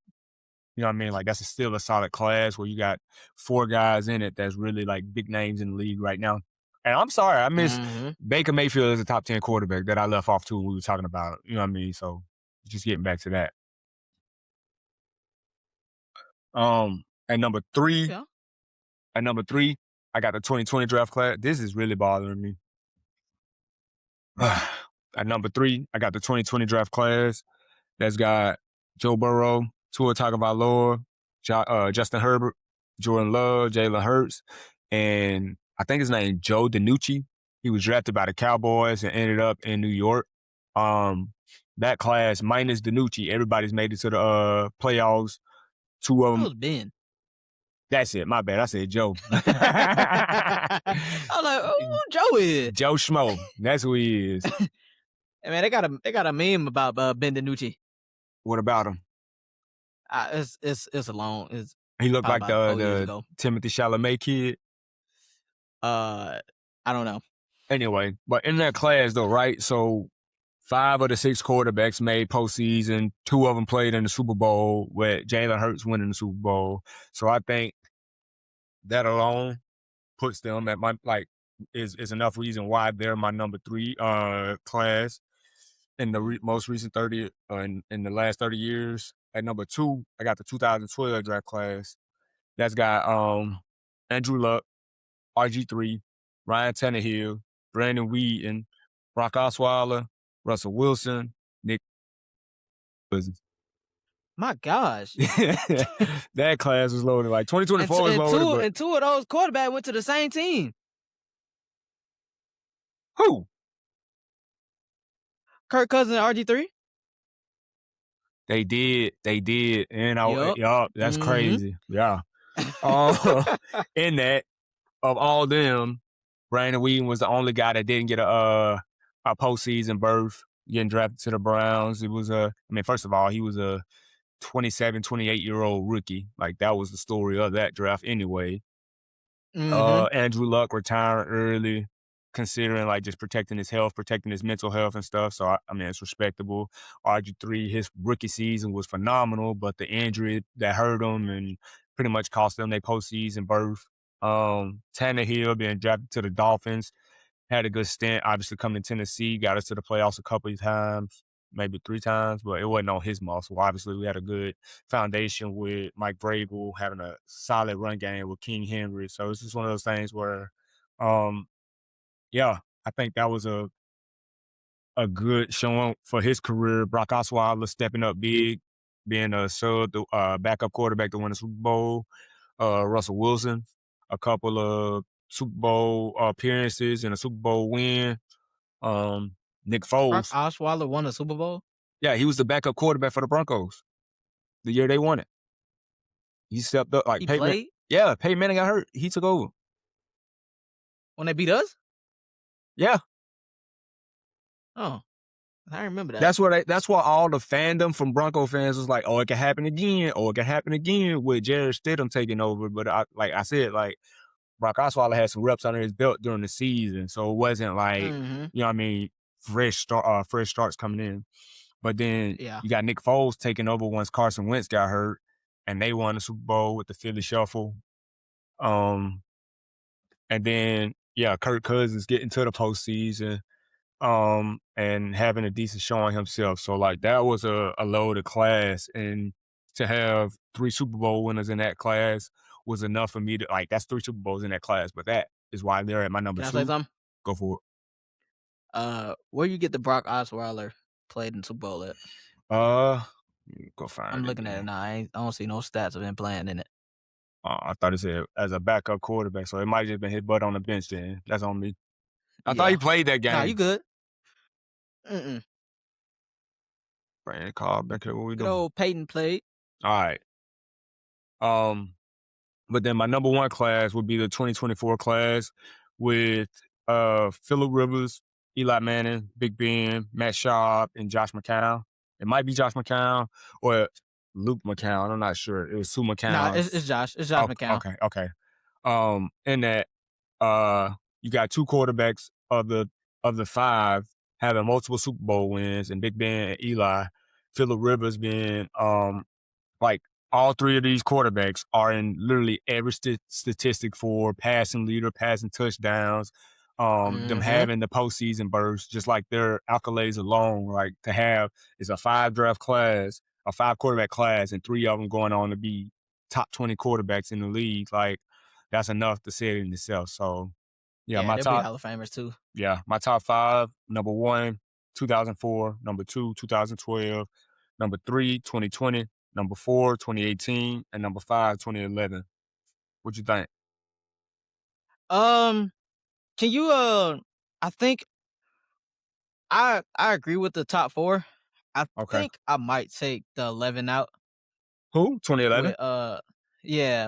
you know what I mean? Like, that's still a solid class where you got 4 guys in it that's really, like, big names in the league right now. And I'm sorry, I miss Baker Mayfield as a top 10 quarterback that I left off, too, when we were talking about it. You know what I mean? So, just getting back to that. At number 3, I got the 2020 draft class. This is really bothering me. At number 3, I got the 2020 draft class that's got Joe Burrow, Tua Tagovailoa, Justin Herbert, Jordan Love, Jalen Hurts, and I think his name Joe DiNucci. He was drafted by the Cowboys and ended up in New York. That class minus DiNucci, everybody's made it to the playoffs. 2 of them. That was Ben. That's it. My bad. I said Joe. I was like, who Joe is? Joe Schmo. That's who he is. Hey, man, they got a meme about Ben DiNucci. What about him? It's a long. He looked like the Timothy Chalamet kid. I don't know. Anyway, but in that class though, right? So 5 of the 6 quarterbacks made postseason. 2 of them played in the Super Bowl, with Jalen Hurts winning the Super Bowl. So I think that alone puts them at my is enough reason why they're my number 3 class in the most recent 30 in the last 30 years. At number 2, I got the 2012 draft class. That's got Andrew Luck, RG3, Ryan Tannehill, Brandon Wheaton, Brock Osweiler, Russell Wilson, Nick Cousins. My gosh. That class was loaded. Like 2024 was loaded, but and two of those quarterbacks went to the same team. who? Kirk Cousins and RG3? They did. And Yup. that's Mhm. crazy. Yeah. In that, of all them, Brandon Wheaton was the only guy that didn't get a postseason berth, getting drafted to the Browns. It was first of all, he was a 27, 28-year-old rookie. Like, that was the story of that draft anyway. Andrew Luck retiring early, considering like just protecting his health, protecting his mental health and stuff. So I mean, it's respectable. RG3, his rookie season was phenomenal, but the injury that hurt him and pretty much cost them their postseason berth. Tannehill being drafted to the Dolphins, had a good stint. Obviously, coming to Tennessee, got us to the playoffs a couple of times, maybe 3 times, but it wasn't on his muscle. Obviously, we had a good foundation with Mike Vrabel, having a solid run game with King Henry. So it's just one of those things where, yeah, I think that was a good showing for his career. Brock Osweiler stepping up big, being a backup quarterback to win the Super Bowl. Russell Wilson, a couple of Super Bowl appearances and a Super Bowl win. Nick Brock Foles. Osweiler won a Super Bowl? Yeah, he was the backup quarterback for the Broncos the year they won it. He stepped up like He Peyton. played? Yeah, Peyton Manning got hurt. He took over. When they beat us? Yeah. Oh, I remember that. That's why all the fandom from Bronco fans was like, oh, it can happen again. Oh, it can happen again with Jared Stidham taking over. But I said, Brock Osweiler had some reps under his belt during the season, so it wasn't like, you know what I mean, fresh starts coming in. But then you got Nick Foles taking over once Carson Wentz got hurt, and they won the Super Bowl with the Philly Shuffle. And then Kirk Cousins getting to the postseason, and having a decent showing himself. So like that was a loaded class, and to have 3 Super Bowl winners in that class was enough for me to that's 3 Super Bowls in that class. But that is why they're at my number 2. Can I say something? Go for it. Where you get the Brock Osweiler played in Super Bowl at? Go find I'm it looking at it now. I don't see no stats of him playing in it. I thought it said as a backup quarterback, so it might have just been his butt on the bench then. That's on me. I thought he played that game. Nah, you good. Brandon Carr back here, what we Good doing? old Peyton played. All right. But then my number 1 class would be the 2024 class with Phillip Rivers, Eli Manning, Big Ben, Matt Schaub, and Josh McCown. It might be Josh McCown or Luke McCown. I'm not sure. It was 2 McCowns. Nah, it's Josh. It's Josh McCown. Okay. In that, you got 2 quarterbacks of the 5 having multiple Super Bowl wins, and Big Ben and Eli. Phillip Rivers being all 3 of these quarterbacks are in literally every statistic for passing leader, passing touchdowns, them having the postseason burst, just like their accolades alone, like to have is a 5 draft class, a 5 quarterback class, and 3 of them going on to be top 20 quarterbacks in the league. Like, that's enough to say it in itself. So, my they'll top be Hall of Famers too. Yeah, my top 5: number 1, 2004; number 2, 2012; number 3, 2020; number 4, 2018; and number 5, 2011. What you think? Can you I think I agree with the top 4. I think I might take the 11 out. Who? 2011?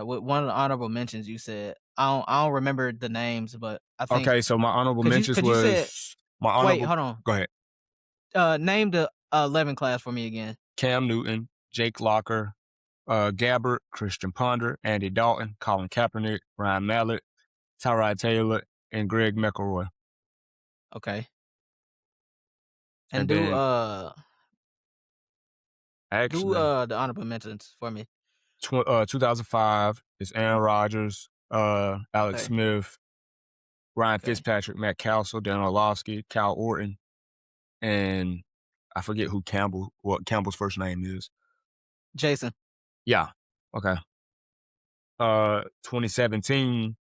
With one of the honorable mentions you said. I don't remember the names, but I think Okay, so my honorable mentions was wait, hold on. Go ahead. Name the 11 class for me again. Cam Newton, Jake Locker, Gabbert, Christian Ponder, Andy Dalton, Colin Kaepernick, Ryan Mallett, Tyrod Taylor, and Greg McElroy. Okay. And do then, the honorable mentions for me. 2005 is Aaron Rodgers, Alex Okay. Smith, Ryan Okay. Fitzpatrick, Matt Castle, Dan Orlovsky, Cal Orton, and I forget what Campbell's first name is. Jason. Yeah. Okay. 2017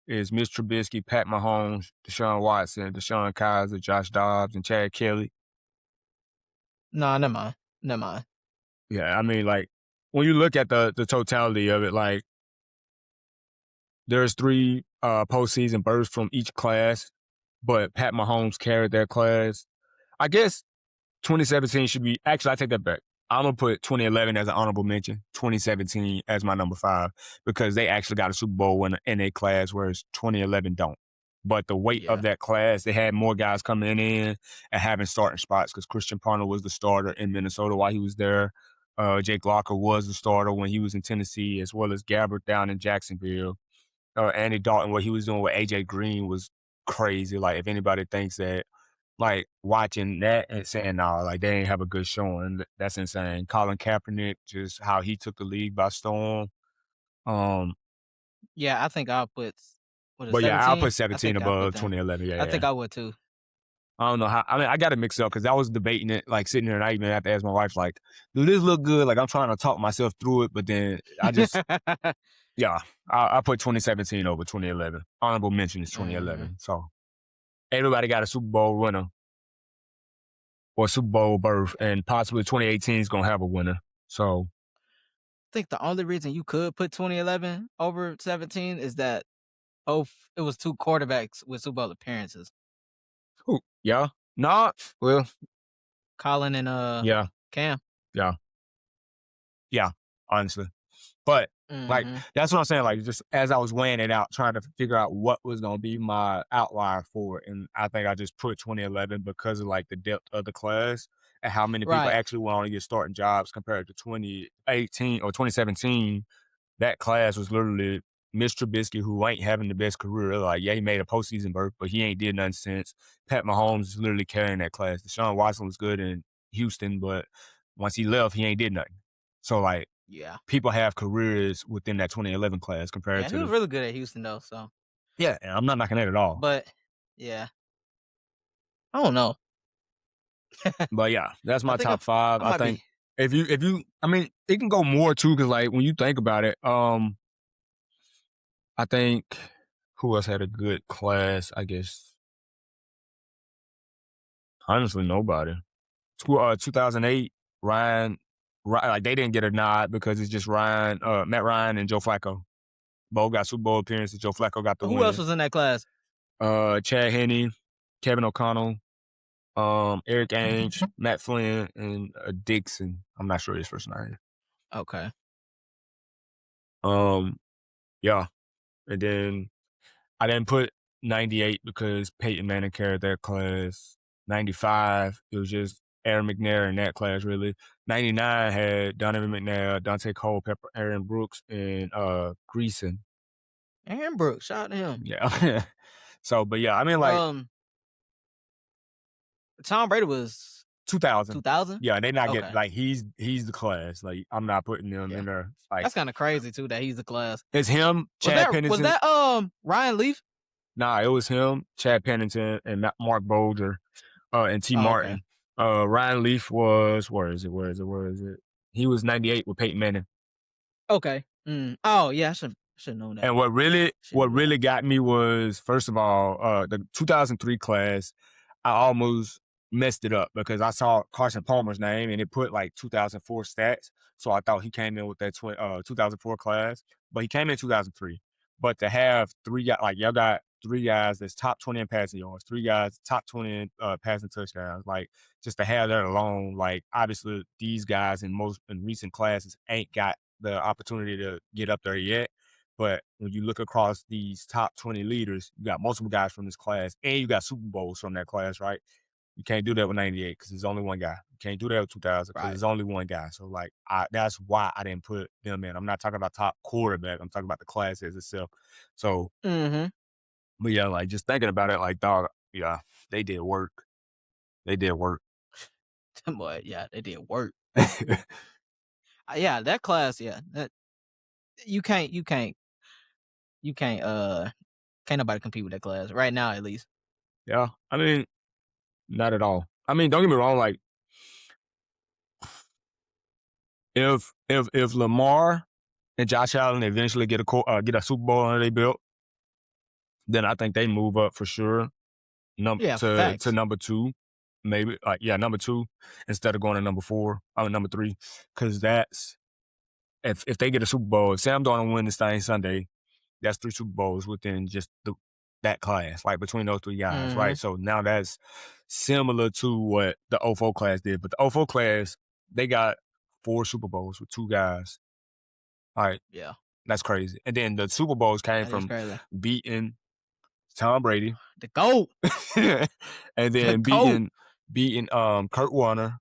is Mitch Trubisky, Pat Mahomes, Deshaun Watson, Deshaun Kaiser, Josh Dobbs, and Chad Kelly. No, never mind. Never mind. Yeah, I mean, like, when you look at the totality of it, like, there's 3 postseason berths from each class, but Pat Mahomes carried their class. I guess 2017 should be, actually, I take that back. I'm going to put 2011 as an honorable mention, 2017 as my number 5, because they actually got a Super Bowl winner in a class, whereas 2011 don't. But the weight Yeah. of that class, they had more guys coming in and having starting spots because Christian Parnell was the starter in Minnesota while he was there. Jake Locker was the starter when he was in Tennessee, as well as Gabbert down in Jacksonville. Andy Dalton, what he was doing with AJ Green was crazy. Like, if anybody thinks that, like, watching that and saying, no, like, they ain't have a good showing, that's insane. Colin Kaepernick, just how he took the league by storm. Yeah, I think I'll put, what is But yeah, I'll 17? put I 17 think I'll put above that. 2011. Yeah, I think yeah. I would too. I don't know how. I mean, I got it mixed up because I was debating it, like sitting there, and I even had to ask my wife, like, "Do this look good?" Like, I'm trying to talk myself through it, but then I just, yeah, I put 2017 over 2011. Honorable mention is 2011. So everybody got a Super Bowl winner or Super Bowl berth, and possibly 2018 is gonna have a winner. So I think the only reason you could put 2011 over 17 is that it was 2 quarterbacks with Super Bowl appearances. yeah, nah, well, Colin and yeah, Cam. yeah, honestly. But, like, Mhm. that's what I'm saying, like, just as I was weighing it out, trying to figure out what was gonna be my outlier for it, and I think I just put 2011 because of, like, the depth of the class and how many people Right. actually went on to get starting jobs compared to 2018 or 2017. That class was literally Mr. Trubisky, who ain't having the best career. Like, yeah, he made a postseason berth, but he ain't did nothing since. Pat Mahomes is literally carrying that class. Deshaun Watson was good in Houston, but once he left, he ain't did nothing. So, like, Yeah. people have careers within that 2011 class compared Yeah, to he was the. really good at Houston though, so. Yeah, and I'm not knocking that at all. But yeah. I don't know. But yeah, that's I my think top 5. I I might think be. if you, I mean, it can go more too, because, like, when you think about it, I think who else had a good class? I guess honestly nobody. 2008, like, they didn't get a nod because it's just Matt Ryan and Joe Flacco. Both got Super Bowl appearances. Joe Flacco got the Who else win. was in that class? Chad Henne, Kevin O'Connell, Eric Ainge, Matt Flynn, and Dixon. I'm not sure his first name. Okay. Yeah, and then I didn't put 98 because Peyton Manning carried that class. 95, it was just Aaron McNair in that class, really. 99 had Donovan McNair, Dante Culpepper, Aaron Brooks, and Greason. Aaron Brooks, shout out to him. Yeah. So, but yeah, I mean, like, Tom Brady was 2000. 2000? Yeah, they not Okay. getting, like, he's the class. Like, I'm not putting them in there. Like, That's kind of crazy too that he's the class. it's him, Was Chad Pennington. was that Ryan Leaf? Nah, it was him, Chad Pennington, and Mark Bolger, and T. Martin. Okay. Ryan Leaf was, where is it? He was 98 with Peyton Manning. Okay. Oh yeah, I should know that. And what really got me was, first of all, the 2003 class, I almost messed it up because I saw Carson Palmer's name and it put like 2004 stats. So I thought he came in with that 2004 class, but he came in 2003. But to have 3 guys, like, y'all got 3 guys that's top 20 in passing yards, 3 guys top 20 in passing touchdowns, like, just to have that alone, like, obviously these guys in recent classes ain't got the opportunity to get up there yet. But when you look across these top 20 leaders, you got multiple guys from this class, and you got Super Bowls from that class, right? You can't do that with 98 because there's only one guy. You can't do that with 2000 because there's only one guy. So, like, that's why I didn't put them in. I'm not talking about top quarterback. I'm talking about the class as itself. So, but yeah, like, just thinking about it, like, dog, yeah, they did work. They did work. Boy, yeah, they did work. Yeah, that class, yeah, that you can't you can't nobody compete with that class right now, at least. Yeah, I mean, not at all. I mean, don't get me wrong. Like, if Lamar and Josh Allen eventually get a Super Bowl under their belt, then I think they move up for sure. To number 2, maybe number 2 instead of going to number 4 or number 3, because that's if they get a Super Bowl. If Sam Darnold win this thing Sunday, that's 3 Super Bowls within just that class, like between those 3 guys, right? So now that's similar to what the 04 class did, but the 04 class, they got 4 Super Bowls with 2 guys. All right, Yeah, that's crazy. And then the Super Bowls came from beating Tom Brady, the GOAT, and then beating Kurt Warner,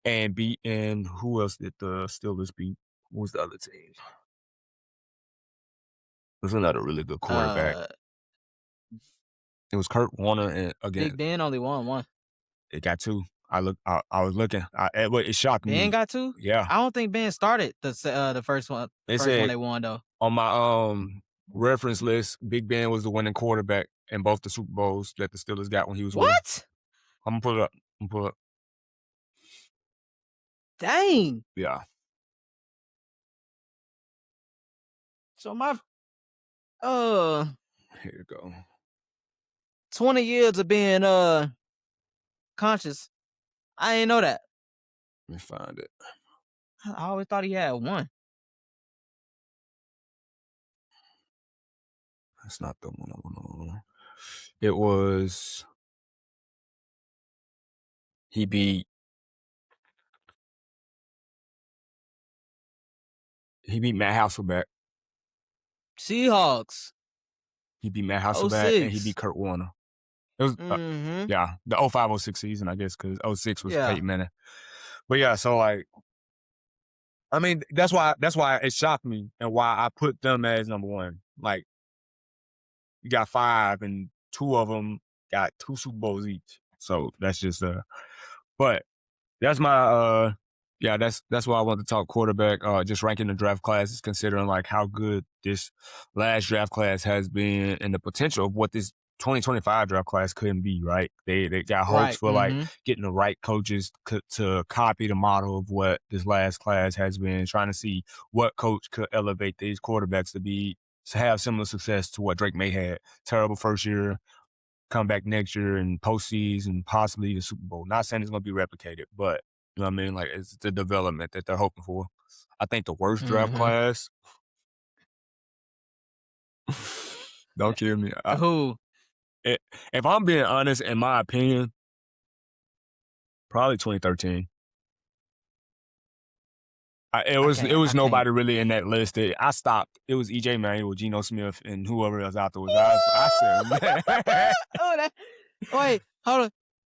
and beating who else did the Steelers beat? Who was the other team? There's another really good quarterback. It was Kurt Warner and again. Big Ben only won 1. It got 2. I was looking. It shocked me. Ben got 2? Yeah. I don't think Ben started the first one. First one they won though. On my reference list, Big Ben was the winning quarterback in both the Super Bowls that the Steelers got when he was winning. What? I'm gonna pull it up. Dang. Yeah. So my here you go. 20 years of being conscious. I didn't know that. Let me find it. I always thought he had 1. That's not the one I want to. It was. He beat Matt Hasselbeck. Seahawks. He beat Matt Hasselbeck and he beat Kurt Warner. It was the 05-06 season, I guess, because 06 was Peyton Manning. But yeah, so like, I mean, that's why it shocked me and why I put them as number 1. Like, you got 5 and 2 of them got 2 Super Bowls each. So that's just but that's my that's why I want to talk quarterback. Just ranking the draft classes, considering like how good this last draft class has been and the potential of what this 2025 draft class couldn't be. Right? They got hopes for like getting the right coaches to copy the model of what this last class has been. Trying to see what coach could elevate these quarterbacks to have similar success to what Drake May had. Terrible first year, come back next year and postseason, possibly the Super Bowl. Not saying it's going to be replicated, but you know what I mean? Like, it's the development that they're hoping for. I think the worst draft class. Don't kill me. Who? If I'm being honest, in my opinion, probably 2013. It was nobody really in that list. I stopped. It was E.J. Manuel, Geno Smith, and whoever else afterwards. I said, man. Wait, hold on.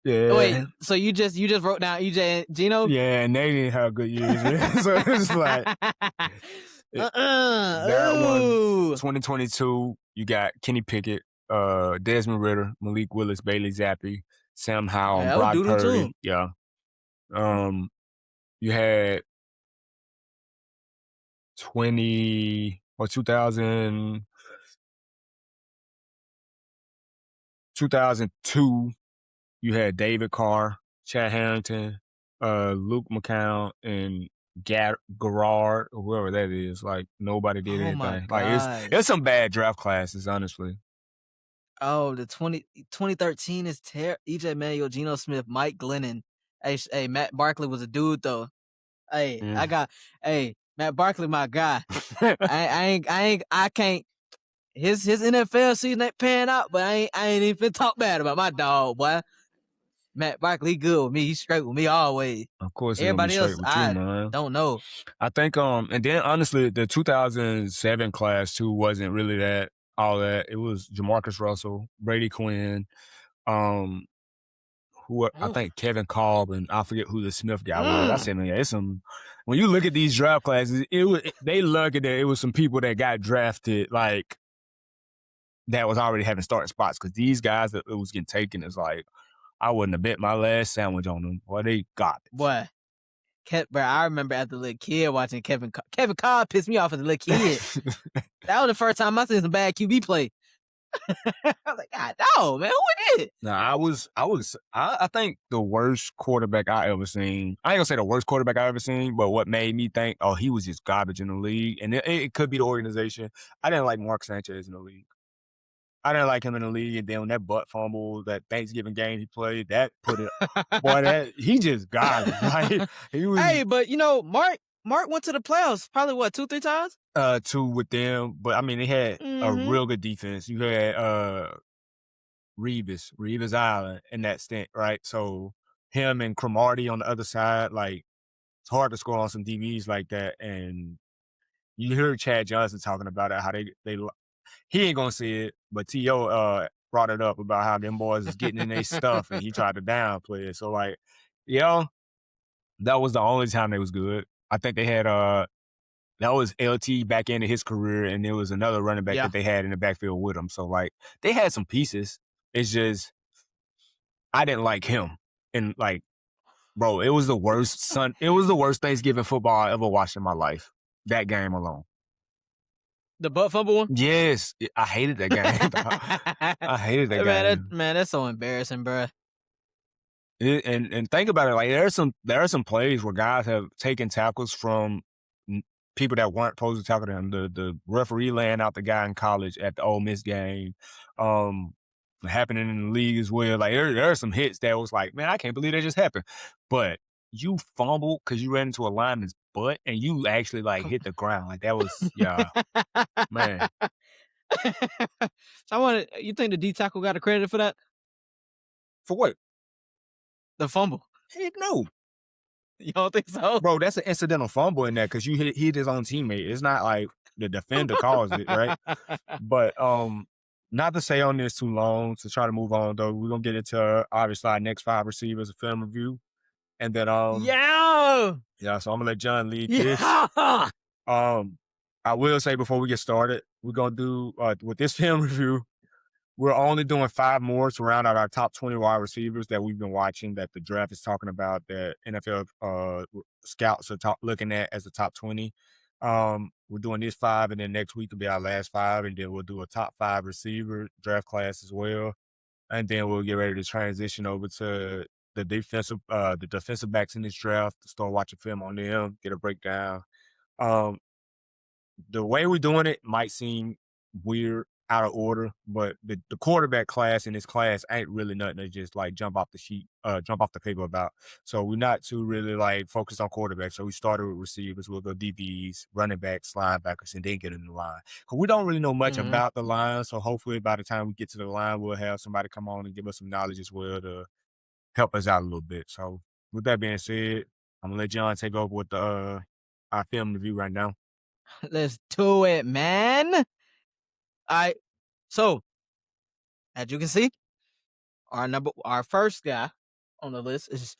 Yeah. Wait, so you just wrote down EJ and Geno? Yeah, and they didn't have good years, man. So it's like that one. 2022, you got Kenny Pickett, Desmond Ridder, Malik Willis, Bailey Zappi, Sam Howell, and Brock Purdy. Too. Yeah. You had 2002, you had David Carr, Chad Harrington, Luke McCown, and Garrard, or whoever that is. Like, nobody did anything. Like, it's some bad draft classes, honestly. Oh, the 2013 is EJ Manuel, Geno Smith, Mike Glennon. Hey, Matt Barkley was a dude though. Hey, Matt Barkley, my guy. I can't. His NFL season ain't panning out, but I ain't even talk bad about my dog, boy. Matt Barkley, he good with me. He's straight with me always. Of course, everybody else, man. Don't know. I think, and then honestly, the 2007 class too wasn't really all that. It was Jamarcus Russell, Brady Quinn, I think Kevin Kolb, and I forget who the Smith guy was. I said, man, it's some. When you look at these draft classes, they lucky that it was some people that got drafted like that was already having starting spots, because these guys that it was getting taken is like, I wouldn't have bet my last sandwich on them. Boy, they got it. Boy, Bro, I remember as a little kid watching Kevin Cobb pissed me off as a little kid. That was the first time I seen some bad QB play. I was like, God, no, man, who did? Nah, I think the worst quarterback I ever seen. I ain't gonna say the worst quarterback I ever seen, but what made me think, oh, he was just garbage in the league, and it could be the organization. I didn't like Mark Sanchez in the league. I didn't like him in the league, and then when that butt fumble, that Thanksgiving game he played, that put it. Boy, he just garbage. Like he was. Hey, but Mark went to the playoffs probably what 2-3 times. 2 with them, but I mean they had a real good defense. You had Revis Island in that stint, right? So him and Cromartie on the other side, like it's hard to score on some DBs like that. And you hear Chad Johnson talking about it, how they he ain't gonna see it, but T.O. brought it up about how them boys is getting in their stuff, and he tried to downplay it. So like, that was the only time they was good. I think they had that was LT back into his career, and there was another running back that they had in the backfield with him. So like they had some pieces. It's just I didn't like him. And like, bro, it was the worst Thanksgiving football I ever watched in my life. That game alone. The butt fumble one? Yes. I hated that game. I hated that game. Man, that's so embarrassing, bro. And think about it, like there are some plays where guys have taken tackles from people that weren't supposed to tackle them. The referee laying out the guy in college at the Ole Miss game, happening in the league as well. Like there are some hits that was like, man, I can't believe that just happened. But you fumbled because you ran into a lineman's butt and you actually like hit the ground. Like that was man. So you think the D tackle got a credit for that? For what? The fumble. Heck no. You don't think so? Bro, that's an incidental fumble in that because you hit his own teammate. It's not like the defender caused it, right? But not to stay on this too long, to try to move on though. We're gonna get into obviously our next 5 receivers, a film review. And then so I'm gonna let John lead this. I will say before we get started, we're gonna do with this film review, we're only doing 5 more to round out our top 20 wide receivers that we've been watching, that the draft is talking about, that NFL scouts are looking at as the top 20. We're doing this 5, and then next week will be our last 5, and then we'll do a top 5 receiver draft class as well. And then we'll get ready to transition over to the defensive backs in this draft, to start watching film on them, get a breakdown. The way we're doing it might seem weird, out of order, but the quarterback class in this class ain't really nothing to just like jump off the paper about. So we're not too really like focused on quarterbacks. So we started with receivers. We'll go DBs, running backs, linebackers, and then get in the line. Because we don't really know much about the line. So hopefully by the time we get to the line, we'll have somebody come on and give us some knowledge as well to help us out a little bit. So with that being said, I'm gonna let John take over with the our film review right now. Let's do it, man. All right. So, as you can see, our first guy on the list is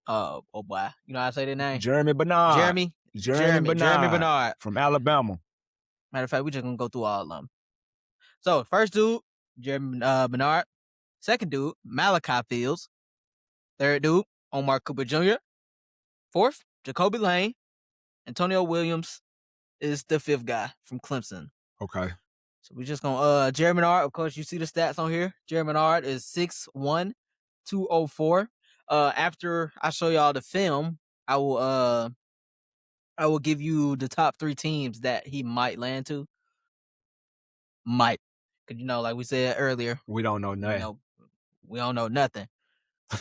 oh boy, you know how to say their name? Jeremy Bernard. Jeremy Bernard from Alabama. Matter of fact, we're just gonna go through all of them. So, first dude, Jeremy Bernard. Second dude, Malachi Fields. Third dude, Omar Cooper Jr. Fourth, Jacoby Lane. Antonio Williams is the 5th guy from Clemson. Okay. So we're just gonna Jeremy Bernard, of course, you see the stats on here. Jeremy Bernard is 6'1", 204. After I show y'all the film, I will give you the top 3 teams that he might land to. Might. Cause like we said earlier, we don't know nothing. We don't know nothing.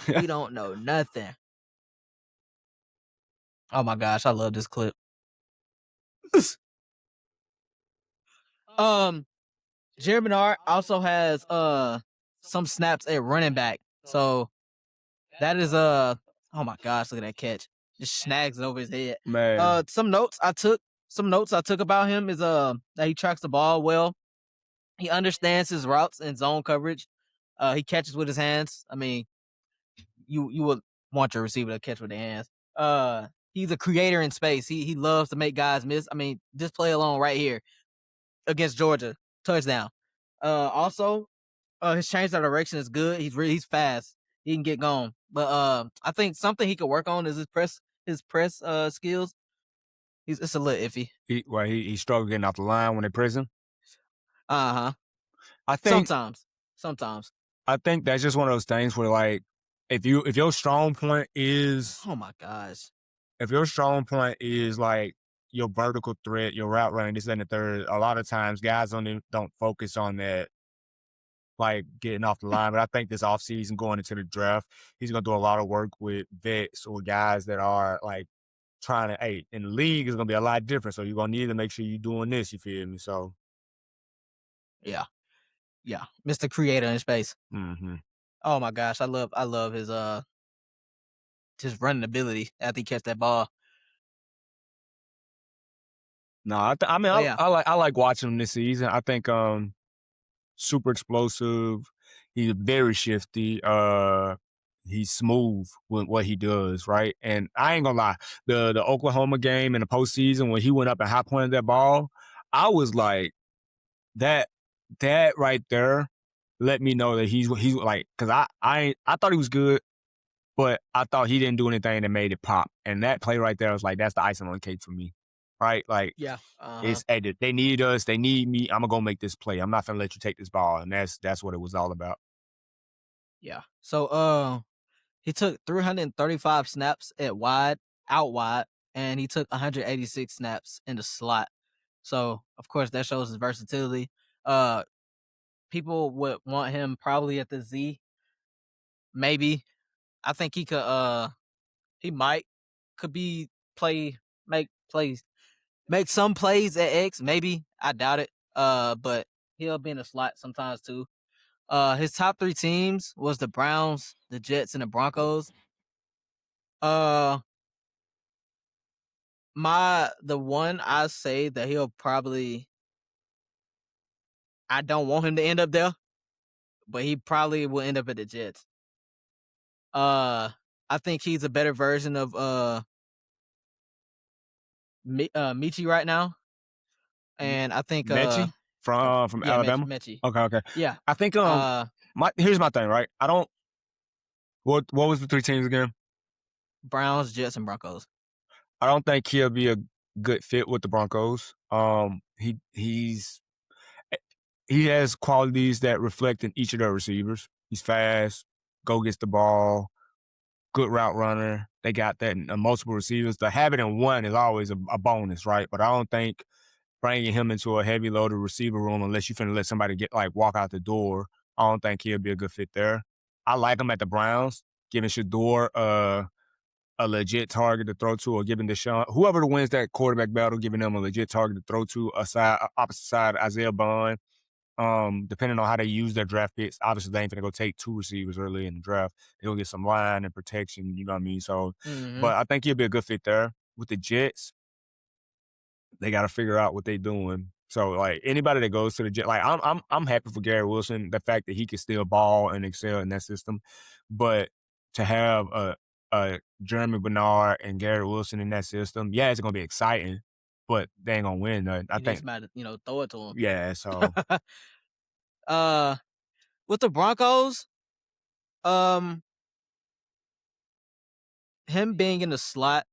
We don't know nothing. Oh my gosh, I love this clip. Jeremy Bernard also has some snaps at running back. So that is oh my gosh, look at that catch. Just snags it over his head. Man. Some notes I took about him is that he tracks the ball well. He understands his routes and zone coverage. He catches with his hands. I mean, you would want your receiver to catch with their hands. He's a creator in space. He loves to make guys miss. I mean, just play along right here against Georgia, touchdown. Also, his change of direction is good. He's fast. He can get going. But I think something he could work on is his his press skills. It's a little iffy. He struggled getting off the line when in prison. Uh-huh. I think Sometimes. I think that's just one of those things where like if your strong point is Oh my gosh. if your strong point is like your vertical threat, your route running, this and the third, a lot of times guys don't focus on that, like getting off the line. But I think this offseason going into the draft, he's gonna do a lot of work with vets or guys that are like trying to, hey, in the league is gonna be a lot different. So you're gonna need to make sure you're doing this, you feel me? So Yeah. Mr. Creator in space. mm-hmm. Oh my gosh, I love his running ability after he catch that ball. No, I mean, But yeah, I like watching him this season. I think super explosive. He's very shifty. He's smooth with what he does, right? And I ain't gonna lie, the Oklahoma game in the postseason when he went up and high pointed that ball, I was like, that right there let me know that he's like, because I thought he was good, but I thought he didn't do anything that made it pop. And that play right there was like, that's the icing on the cake for me, right? Like, yeah. it's, hey, they need us, they need me. I'm gonna go make this play. I'm not gonna let you take this ball, and that's what it was all about. Yeah. So he took 335 snaps out wide, and he took 186 snaps in the slot. So of course that shows his versatility. People would want him probably at the Z. Maybe. I think he could be make plays. Make some plays at X, maybe. I doubt it. But he'll be in the slot sometimes too. His top 3 teams was the Browns, the Jets, and the Broncos. The one I say that I don't want him to end up there, but he probably will end up at the Jets. I think he's a better version of Michi right now, and I think Mechie from yeah, Alabama. Mechie. Okay. Yeah. I think here's my thing, right? I don't. What was the 3 teams again? Browns, Jets, and Broncos. I don't think he'll be a good fit with the Broncos. He has qualities that reflect in each of their receivers. He's fast, gets the ball, good route runner. They got that in multiple receivers. To have it in one is always a bonus, right? But I don't think bringing him into a heavy loaded receiver room, unless you finna let somebody walk out the door, I don't think he'll be a good fit there. I like him at the Browns, giving Shador a legit target to throw to, or giving Deshaun, whoever wins that quarterback battle, giving them a legit target to throw to, opposite side, Isaiah Bond. Depending on how they use their draft picks, obviously they ain't gonna go take 2 receivers early in the draft. They'll get some line and protection, you know what I mean? So, but I think he'll be a good fit there. With the Jets, they got to figure out what they're doing. So, like anybody that goes to the Jets, like I'm happy for Gary Wilson, the fact that he can still ball and excel in that system, but to have a Jeremy Bernard and Gary Wilson in that system, yeah, it's gonna be exciting, but they ain't gonna win nothing. I think, Somebody, throw it to him. yeah. So, with the Broncos, him being in the slot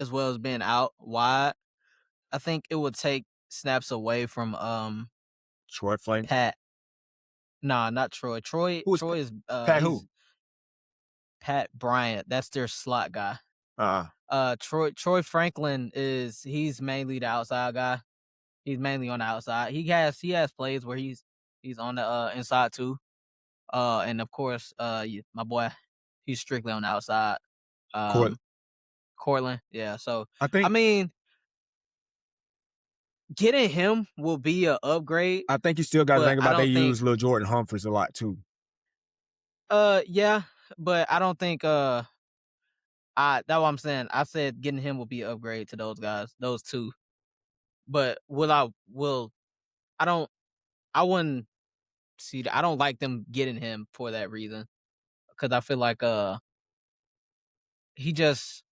as well as being out wide, I think it would take snaps away from Troy Flank. Pat. Nah, not Troy. Troy is Pat who? Pat Bryant. That's their slot guy. Troy Franklin he's mainly the outside guy. He's mainly on the outside. He has plays where he's on the inside too. And of course, my boy, he's strictly on the outside. Cortland. Yeah. So I mean, getting him will be an upgrade. I think you still got to think about they use Lil Jordan Humphries a lot too. Yeah, but I don't think that's what I'm saying. I said getting him will be an upgrade to those guys, those 2. But I wouldn't see that. I don't like them getting him for that reason, because I feel like he just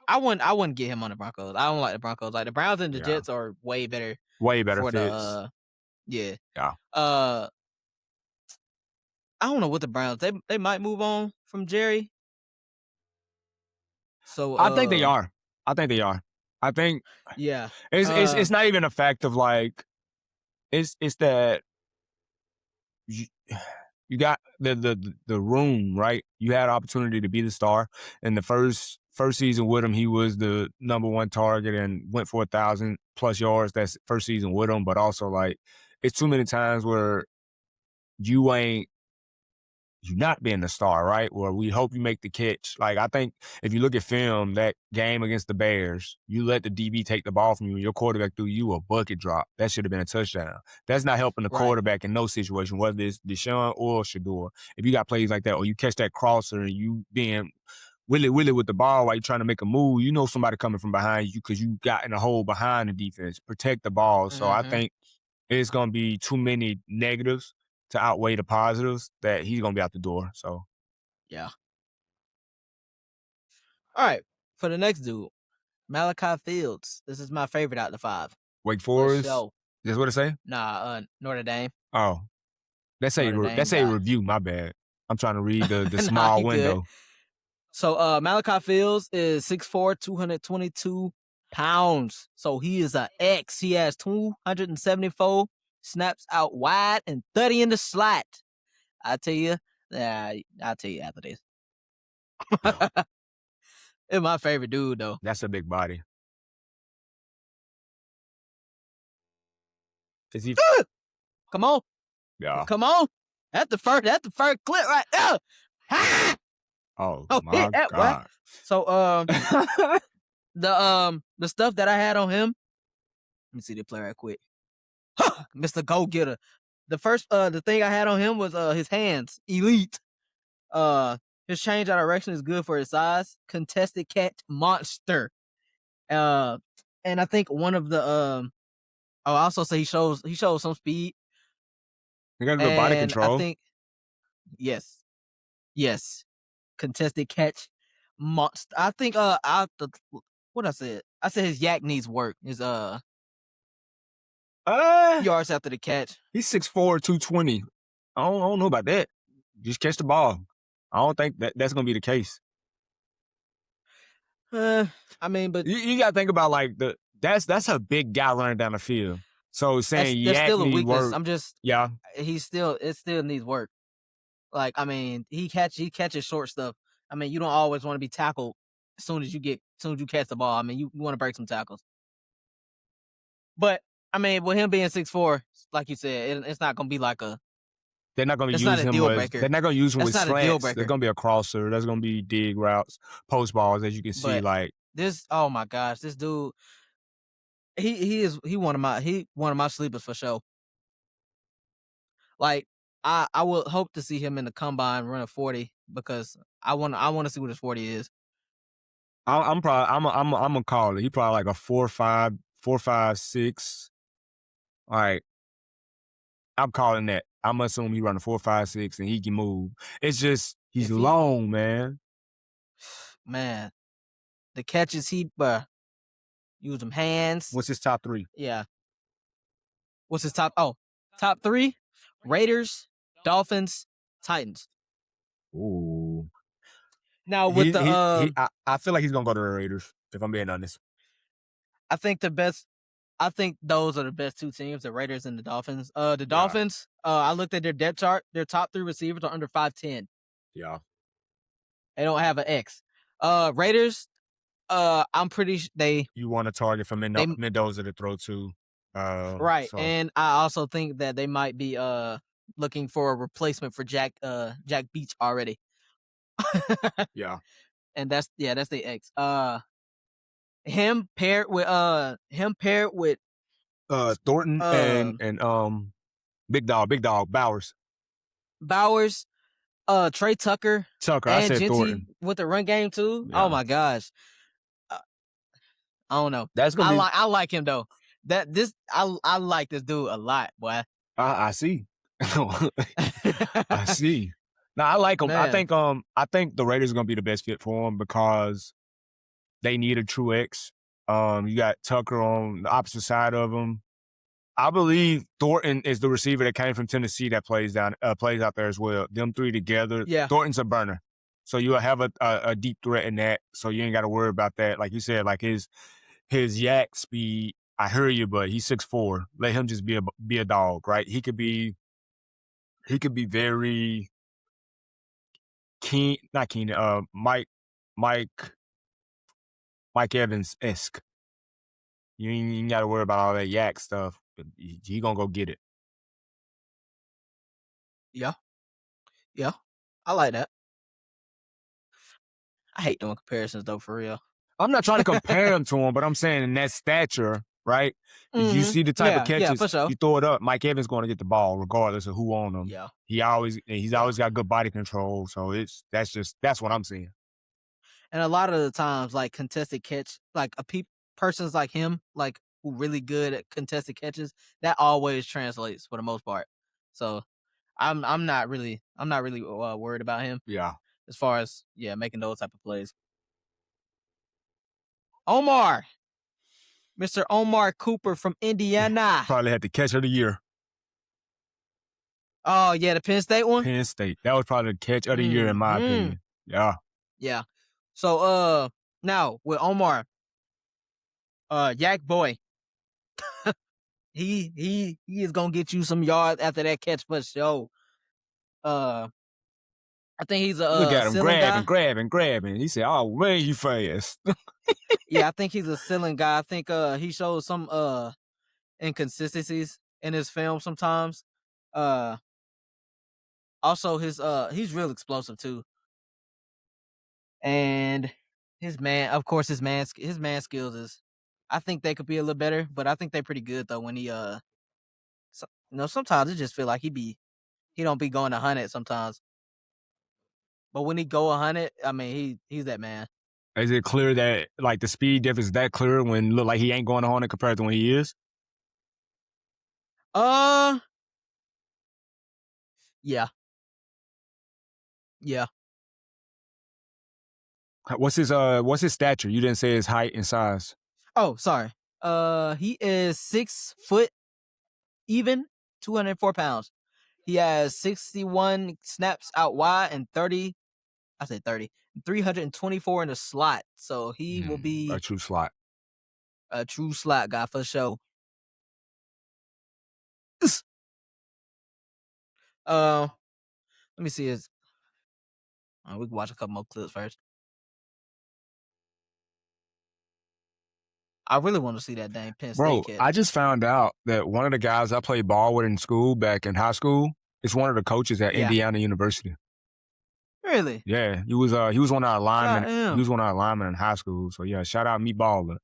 I wouldn't get him on the Broncos. I don't like the Broncos. Like the Browns and the Jets are way better. Way better for fits. Yeah. Yeah. I don't know what the Browns, they might move on from Jerry. So I think they are. I think yeah. it's not even a fact of like it's that you got the room, right? You had opportunity to be the star. In the first season with him, he was the number one target and went for 1,000+ yards. That's first season with him, but also like it's too many times where you're not being the star, right? Or we hope you make the catch. Like, I think if you look at film, that game against the Bears, you let the DB take the ball from you, your quarterback threw you a bucket drop. That should have been a touchdown. That's not helping the quarterback in no situation, whether it's Deshaun or Shador. If you got plays like that, or you catch that crosser and you being willy with the ball while you're trying to make a move, you know somebody coming from behind you because you got in a hole behind the defense. Protect the ball. So I think it's going to be too many negatives to outweigh the positives that he's going to be out the door. So, yeah. All right. For the next dude, Malachi Fields. This is my favorite out of the 5. Wake Forest? Sure. That's what it say? Nah, Notre Dame. Oh. That's a review, my bad. I'm trying to read the small window. Good. So Malachi Fields is 6'4", 222 pounds. So he is an X. He has 274 snaps out wide and 30 in the slot. I'll tell you after this. It's my favorite dude, though. That's a big body. Is he? Come on. Yeah. Come on. That's the first clip right there. Ha! Oh my God. What? So the stuff that I had on him. Let me see the play right quick. Mr. Go Getter. The first the thing I had on him was his hands. Elite. His change of direction is good for his size. Contested catch monster. And I think one of the I also say he shows some speed. He got good body control. I think yes. Contested catch monster. I think what I said his yak needs work. His yards after the catch. He's 6'4", 220. I don't know about that. Just catch the ball. I don't think that's gonna be the case. I mean, but you gotta think about like that's a big guy running down the field. So saying that's yak still a need weakness. work, I'm just it still needs work. Like, I mean, he catches short stuff. I mean, you don't always want to be tackled as soon as you catch the ball. I mean, you want to break some tackles. But I mean, with him being 6'4", like you said, it's not gonna be like a. They're not going to use him. They're not going to use him with slants. There's going to be a crosser. There's going to be dig routes, post balls, as you can see. Like this, oh my gosh, this dude. He one of my sleepers for sure. Like I would hope to see him in the combine run a 40 because I want to see what his 40 is. I'm gonna call it. He probably like a 4.5, 4.56. All right. I'm calling that. I'm assuming he run a 4.56 and he can move. It's just he's long, man. Man, the catches use them hands. What's his top 3? Yeah. What's his top? Oh, top 3: Raiders, Dolphins, Titans. Ooh. Now with I feel like he's gonna go to the Raiders. If I'm being honest, I think those are the best 2 teams, the Raiders and the Dolphins. The Dolphins, I looked at their depth chart. Their top 3 receivers are under 5'10". Yeah. They don't have an X. Raiders, I'm pretty you want to target from Mendoza to throw to. Right. So. And I also think that they might be looking for a replacement for Jack Beach already. Yeah. And that's the X. Him paired with Thornton and Big Dog Bowers, Trey Tucker, and I said Genty Thornton with the run game too. Yeah. Oh my gosh, I don't know. That's gonna I like him though. I like this dude a lot, boy. I see. I see. Now I like him. Man. I think the Raiders are gonna be the best fit for him because they need a true X. You got Tucker on the opposite side of him. I believe Thornton is the receiver that came from Tennessee that plays out there as well. Them 3 together. Yeah. Thornton's a burner. So you'll have a deep threat in that. So you ain't got to worry about that. Like you said, like his yak speed. I hear you, but he's 6'4". Let him just be a dog, right? He could be very keen, not keen. Mike Evans-esque. You ain't got to worry about all that yak stuff. He gonna go get it. Yeah. I like that. I hate doing comparisons though, for real. I'm not trying to compare him to him, but I'm saying in that stature, right? You see the type of catches, for sure. you throw it up. Mike Evans going to get the ball regardless of who on him. Yeah. He's always got good body control. So that's what I'm seeing. And a lot of the times, like contested catch, like persons like him, like who really good at contested catches, that always translates for the most part. So I'm not really worried about him. Yeah. As far as making those type of plays. Omar, Mr. Omar Cooper from Indiana. Probably had the catch of the year. Oh yeah, the Penn State one. Penn State. That was probably the catch of the year in my opinion. Yeah. Yeah. So now with Omar, Yak Boy, he is gonna get you some yards after that catch for sure. I think he's a look at him grabbing. He said, "Oh man, you fast." Yeah, I think he's a ceiling guy. I think he shows some inconsistencies in his film sometimes. Also he's real explosive too. And his man skills is, I think they could be a little better, but I think they're pretty good though when he sometimes it just feel like he don't be going 100 sometimes. But when he go 100, I mean he's that man. Is it clear that like the speed difference is that clear when look like he ain't going 100 compared to when he is? Yeah. What's his stature? You didn't say his height and size. Oh, sorry. He is 6 foot even, 204 pounds. He has 61 snaps out wide and 324 in the slot. So he will be a true slot guy for sure. Let me see his. We can watch a couple more clips first. I really want to see that dang Penn State kid. I just found out that one of the guys I played ball with in school back in high school is one of the coaches at Indiana University. Really? Yeah, he was one of our linemen. He was one of our linemen in high school. So yeah, shout out me baller.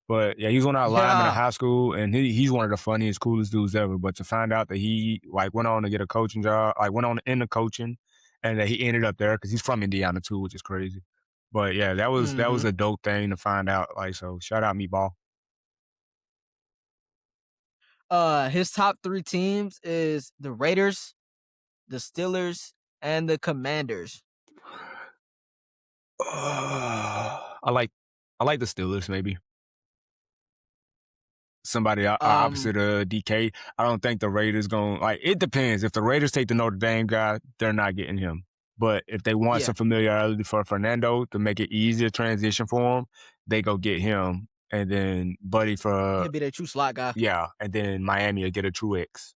But yeah, he's one of our linemen in high school, and he's one of the funniest, coolest dudes ever. But to find out that he like went on to get a coaching job, like went on into coaching, and that he ended up there because he's from Indiana too, which is crazy. But yeah, that was a dope thing to find out. Like, so shout out Meatball. His top 3 teams is the Raiders, the Steelers, and the Commanders. I like the Steelers maybe. Somebody opposite of DK. I don't think the Raiders going like. It depends. If the Raiders take the Notre Dame guy, they're not getting him. But if they want some familiarity for Fernando to make it easier transition for him, they go get him. And then Buddy for he'll be their true slot guy. Yeah, and then Miami will get a true X.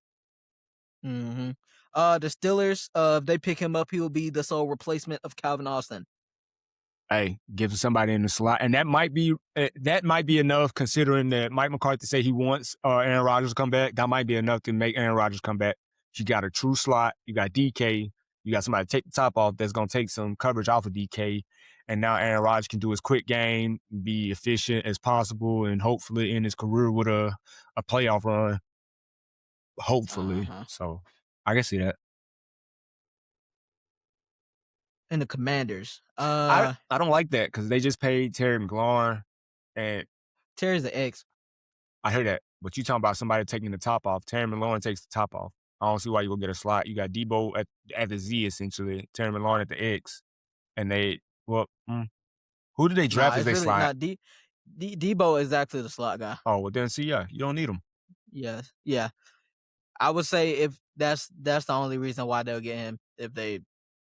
The Steelers, if they pick him up, he will be the sole replacement of Calvin Austin. Hey, give somebody in the slot, and that might be enough. Considering that Mike McCarthy said he wants Aaron Rodgers to come back, that might be enough to make Aaron Rodgers come back. You got a true slot, you got DK, you got somebody to take the top off that's gonna take some coverage off of DK, and now Aaron Rodgers can do his quick game, be efficient as possible, and hopefully end his career with a playoff run. Hopefully, so I can see that. And the Commanders. I don't like that because they just paid Terry McLaurin, and Terry's the X. I hear that, but you talking about somebody taking the top off. Terry McLaurin takes the top off. I don't see why you go get a slot. You got Debo at the Z essentially, Terry McLaurin at the X, and who did they draft as they slot? Debo is actually the slot guy. Oh well, then see, you don't need him. Yes, yeah. I would say if that's the only reason why they'll get him if they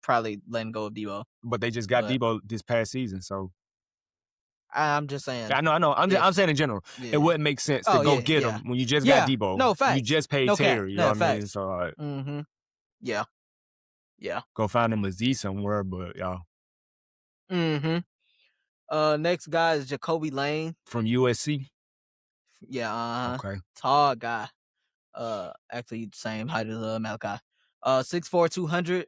probably letting go of Debo. But they just got But Debo this past season, so I'm just saying. I know. I'm saying in general, it Yeah. wouldn't make sense to Oh go yeah, get yeah, him when you just got yeah. Debo. No You facts. just paid No cap. Terry. You know No what I mean? facts. So Yeah. Yeah. go find him a Z somewhere. But y'all Next guy is Jacoby Lane. from USC. Yeah. Okay. Tall guy. Actually the same height as Malachi. 6'4", 200.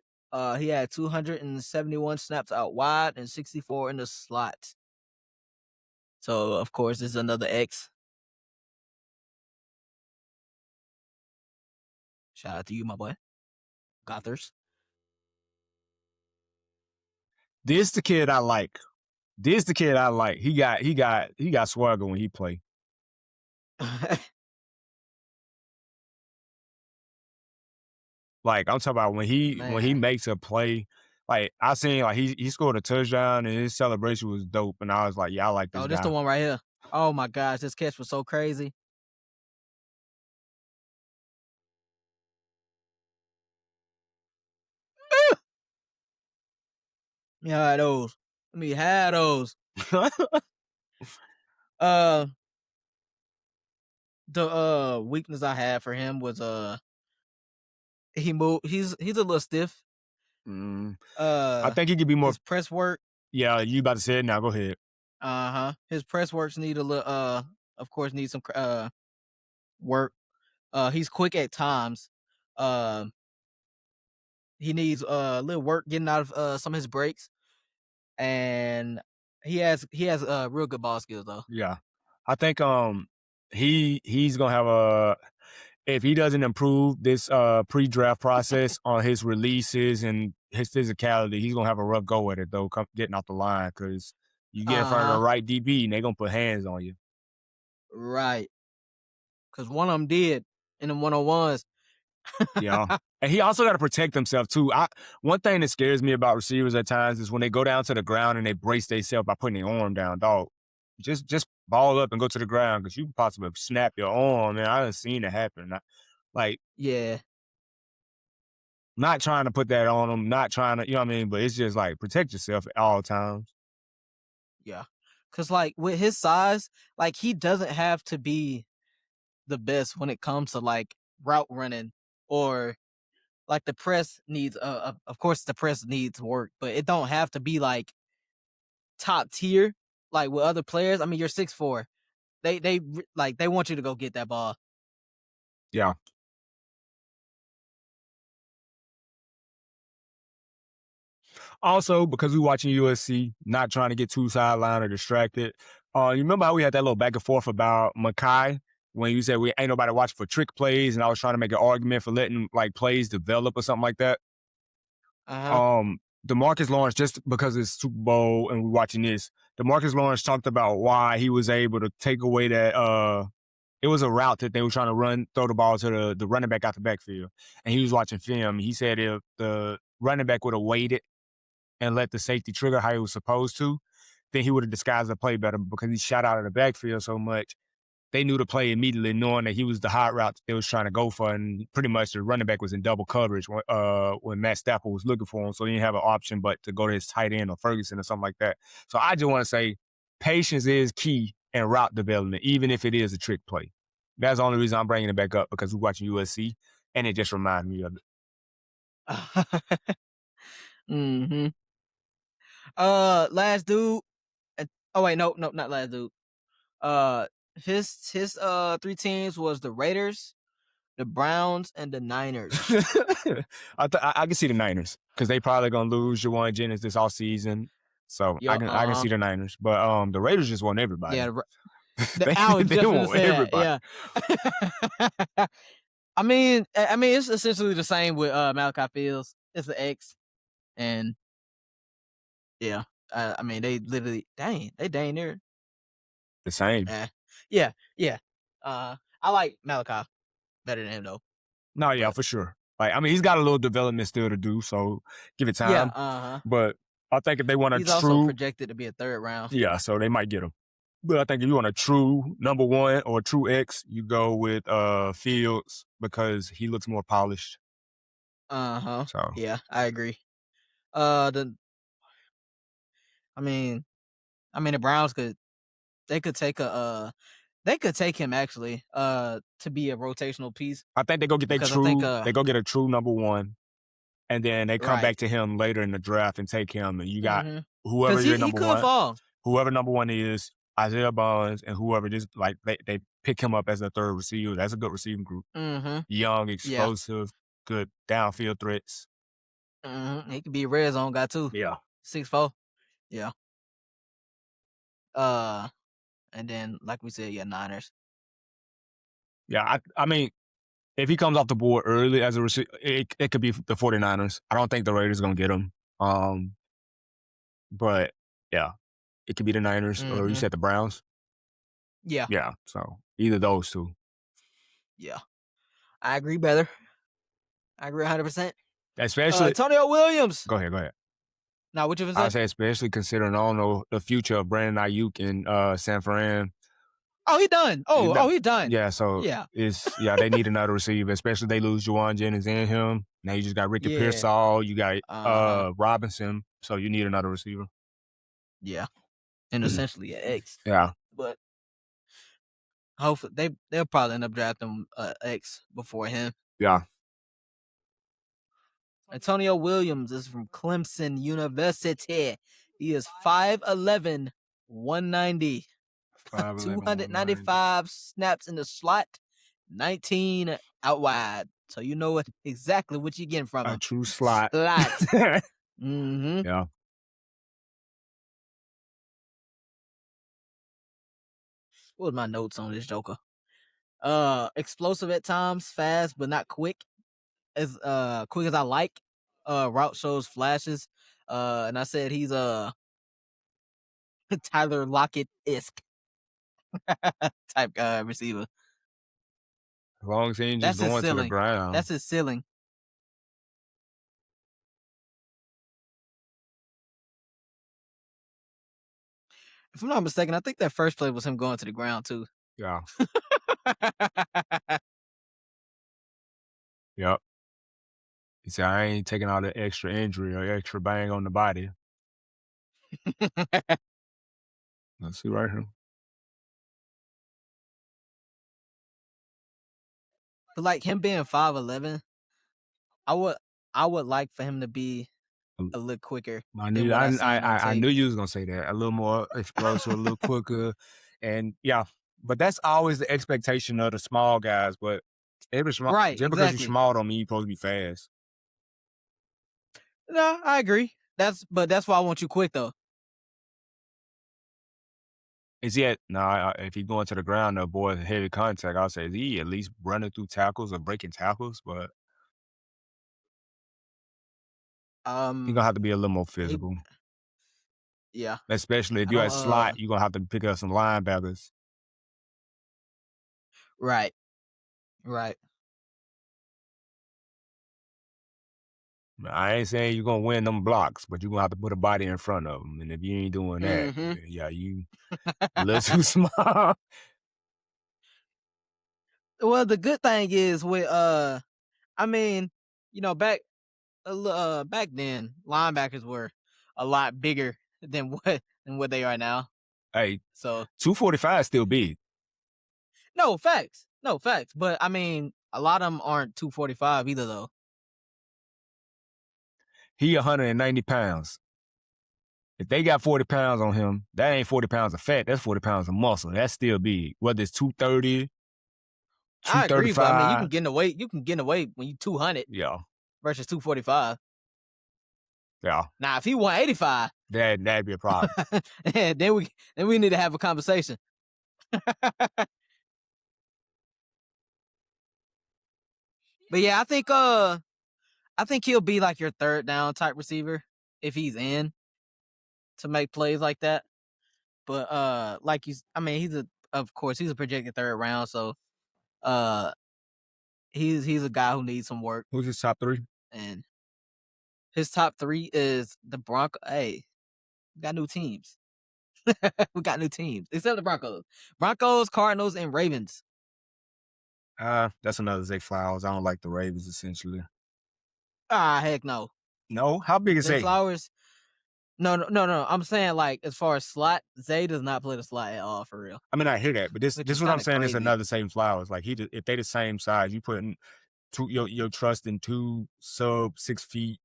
He had 271 snaps out wide and 64 in the slot. So of course this is another X. Shout out to you, my boy. Gothers. This the kid I like. He got swagger when he play. Like I'm talking about when he makes a play. Like I seen like he scored a touchdown and his celebration was dope, and I was like, yeah, I like this guy. This the one right here. Oh my gosh, this catch was so crazy. Yeah, those. Let me have those. The weakness I had for him was he moved. He's a little stiff. I think he could be more. His press work. Yeah, you about to say it now? Go ahead. His press works need a little. Of course, need some work. He's quick at times. He needs a little work getting out of some of his breaks, and he has real good ball skills though. Yeah, I think he's gonna have a. If he doesn't improve this pre-draft process on his releases and his physicality, he's gonna have a rough go at it though, getting off the line, because you get in front of the right DB and they're gonna put hands on you. Right. Because one of them did in the 101s. Yeah. And he also got to protect himself too. One thing that scares me about receivers at times is when they go down to the ground and they brace themselves by putting their arm down. Dog, just ball up and go to the ground, because you can possibly snap your arm. Man, I done seen it happen. Yeah. Not trying to put that on him, not trying to, you know what I mean? But it's just like, protect yourself at all times. Yeah. Because, like, with his size, like, he doesn't have to be the best when it comes to, like, route running, or, like, the press needs, of course, the press needs work, but it don't have to be, like, top tier, like, with other players. I mean, you're 6'4". They want you to go get that ball. Yeah. Also, because we're watching USC, not trying to get too sidelined or distracted. You remember how we had that little back and forth about Makai, when you said we ain't nobody watching for trick plays, and I was trying to make an argument for letting like plays develop or something like that. DeMarcus Lawrence, just because it's Super Bowl and we're watching this, DeMarcus Lawrence talked about why he was able to take away that it was a route that they were trying to throw the ball to the running back out the backfield. And he was watching film. He said if the running back would have waited and let the safety trigger how he was supposed to, then he would have disguised the play better, because he shot out of the backfield so much. They knew the play immediately, knowing that he was the hot route that they was trying to go for, and pretty much the running back was in double coverage when Matt Stafford was looking for him, so he didn't have an option but to go to his tight end or Ferguson or something like that. So I just want to say, patience is key in route development, even if it is a trick play. That's the only reason I'm bringing it back up, because we're watching USC, and it just reminded me of it. Last dude. Oh wait, no, not last dude. His 3 teams was the Raiders, the Browns, and the Niners. I can see the Niners, because they probably gonna lose Juwan Jennings this offseason. So I can see the Niners. But the Raiders just want everybody. Yeah, they want everybody. Yeah. I mean, it's essentially the same with Malachi Fields. It's the X, and yeah, I mean, they literally, they dang near the same. Yeah. I like Malachi better than him though. No, yeah, for sure. Like, I mean, he's got a little development still to do, so give it time. Yeah, But I think if they want he's also projected to be a 3rd round. Yeah, so they might get him. But I think if you want a true number 1 or a true X, you go with Fields, because he looks more polished. So yeah, I agree. The I mean the Browns could take him actually to be a rotational piece. I think they go get Because I think they go get a true number one, and then they come right. back to him later in the draft and take him. And you got Mm-hmm. whoever Because your he number could one, fall. whoever number one is, Isaiah Bonds, and whoever just like they pick him up as a third receiver. That's a good receiving group. Mm-hmm. Young, Yeah. explosive, good downfield threats. Mm-hmm. He could be a red zone guy too. Yeah. 6'4". Yeah. And then like we said, yeah, Niners. Yeah, I mean, if he comes off the board early as a receiver, it could be the 49ers. I don't think the Raiders are going to get him. But yeah, it could be the Niners or you Mm-hmm. said the Browns. Yeah. Yeah, so either those two. Yeah. I agree better. I agree 100%. Especially Antonio Williams. Go ahead. Now, what you I say? say especially considering I don't know the future of Brandon Ayuk in San Fran. Oh, he done. He done. Yeah, so Yeah. they need another receiver, especially they lose Juwan Jennings and him. Now you just got Ricky Yeah. Pearsall, you got Robinson, so you need another receiver. Yeah. And essentially an X. Yeah. But hopefully they'll probably end up drafting X before him. Yeah. Antonio Williams is from Clemson University. He is 5'11", 190. 295 snaps in the slot, 19 out wide. So you know exactly what you're getting from him. A true slot. Mm-hmm. Yeah. What was my notes on this Joker? Explosive at times, fast but not quick. As quick as I like. Route shows flashes. And I said he's Tyler Lockett-esque type receiver. As long as he ain't just going to the ground. That's his ceiling. If I'm not mistaken, I think that first play was him going to the ground too. Yeah. Yep. He said, I ain't taking all the extra injury or extra bang on the body. Let's see right here. But like him being 5'11", I would like for him to be a little quicker. I knew you was gonna say that. A little more explosive, a little quicker, and yeah. But that's always the expectation of the small guys. But every small, right, just because you're small don't mean you're supposed to be fast. No, I agree. That's why I want you quick though. Is he if he going to the ground, avoid heavy contact, I'll say is he at least running through tackles or breaking tackles, but he's gonna have to be a little more physical. Yeah. Especially if you're at slot, you're gonna have to pick up some linebackers. Right. I ain't saying you're gonna win them blocks, but you're gonna have to put a body in front of them. And if you ain't doing that, yeah, you a little too small. Well, the good thing is with I mean, back then, linebackers were a lot bigger than what they are now. Hey, so 245 still big. No facts. But I mean, a lot of them aren't 245 either, though. He 190 pounds. If they got 40 pounds on him, that ain't 40 pounds of fat. That's 40 pounds of muscle. That's still big. Whether it's 230, 235. I agree, but I mean, you can get in the weight when you 200. Yeah. Versus 245. Yeah. Now, if he 185, that'd be a problem. then we need to have a conversation. But yeah, I think he'll be like your third down type receiver if he's in to make plays like that. But he's a projected third round, so he's a guy who needs some work. Who's his top three? And his top three is the Broncos. Hey, we got new teams. We got new teams except the Broncos. Broncos, Cardinals, and Ravens. That's another Zay Flowers. I don't like the Ravens essentially. Heck no. No, how big is Zay Zay? Flowers. No. I'm saying like as far as slot, Zay does not play the slot at all for real. I mean, I hear that, but this Which this is what I'm kind of saying is crazy. another Zay Flowers. Like if they the same size, you putting your trust in 2 sub 6 feet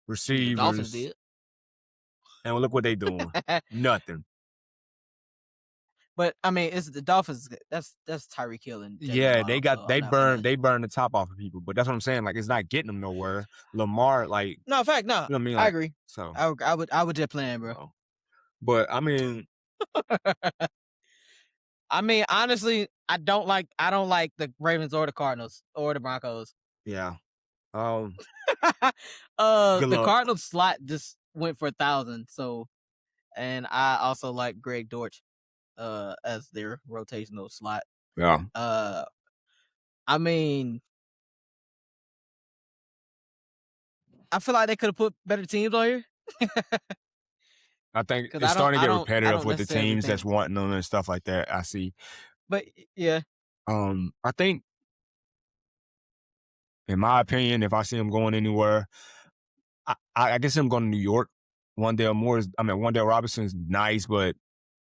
The Dolphins receivers, did. and look what they doing. Nothing. But I mean, it's the Dolphins. That's Tyreek Hill and Jalen Yeah, Waddle. So I'm they not finna. burn the top off of people, but that's what I'm saying. Like it's not getting them nowhere. Lamar, like No, in fact, no. you know what I mean. I Like agree. so, I would just plan, bro. but I mean, I mean, honestly, I don't like the Ravens or the Cardinals or the Broncos. yeah. The luck. Cardinals slot just went for 1,000. So, and I also like Greg Dortch, as their rotational slot. Yeah. I mean, I feel like they could have put better teams on here. I think 'Cause it's starting to get I repetitive don't with the necessarily teams that's think. wanting them and stuff like that. I see. But yeah, I think, in my opinion, if I see him going anywhere, I can see him going to New York. Wandale Robinson is nice, but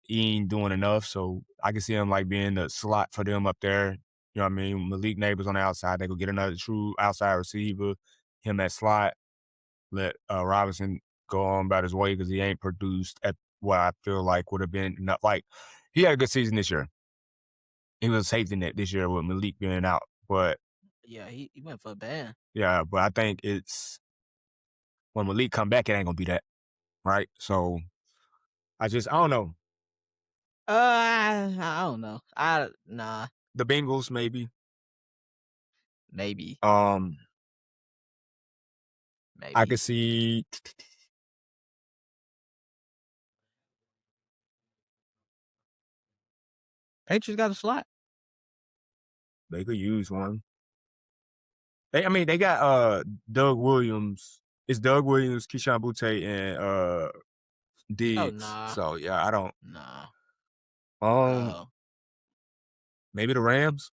he ain't doing enough. So I can see him like being the slot for them up there. You know what I mean? Malik Neighbors on the outside. They go get another true outside receiver, him at slot, let Robinson go on about his way because he ain't produced at what I feel like would have been enough. Like, he had a good season this year. He was a safety net this year with Malik being out. But yeah, he went for a ban. yeah, but I think it's when Malik come back, it ain't gonna be that. Right? So I don't know. I don't know. Nah, The Bengals, maybe. maybe. I Maybe. could see Patriots got a slot. they could use one. They got Doug Williams. It's Doug Williams, Keyshawn Butte, and Diggs. nah. So yeah, I don't. Nah. Um, maybe the Rams.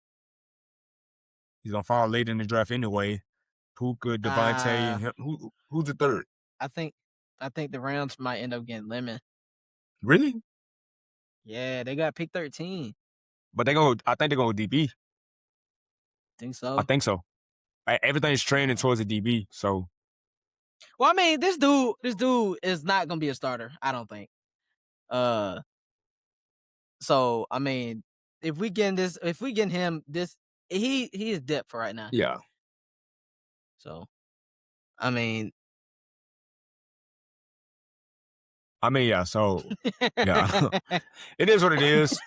He's gonna fall late in the draft anyway. Puka, Devontae, and him. Who's the third? I think the Rams might end up getting Lemon. Really? Yeah, they got pick 13. But I think they're going to DB. Think so? I think so. Everything's trending towards a DB. So. Well, I mean, this dude is not gonna be a starter. I don't think. So I mean, if we get him this, he is depth right now. Yeah. So, I mean, yeah. So, yeah, it is what it is.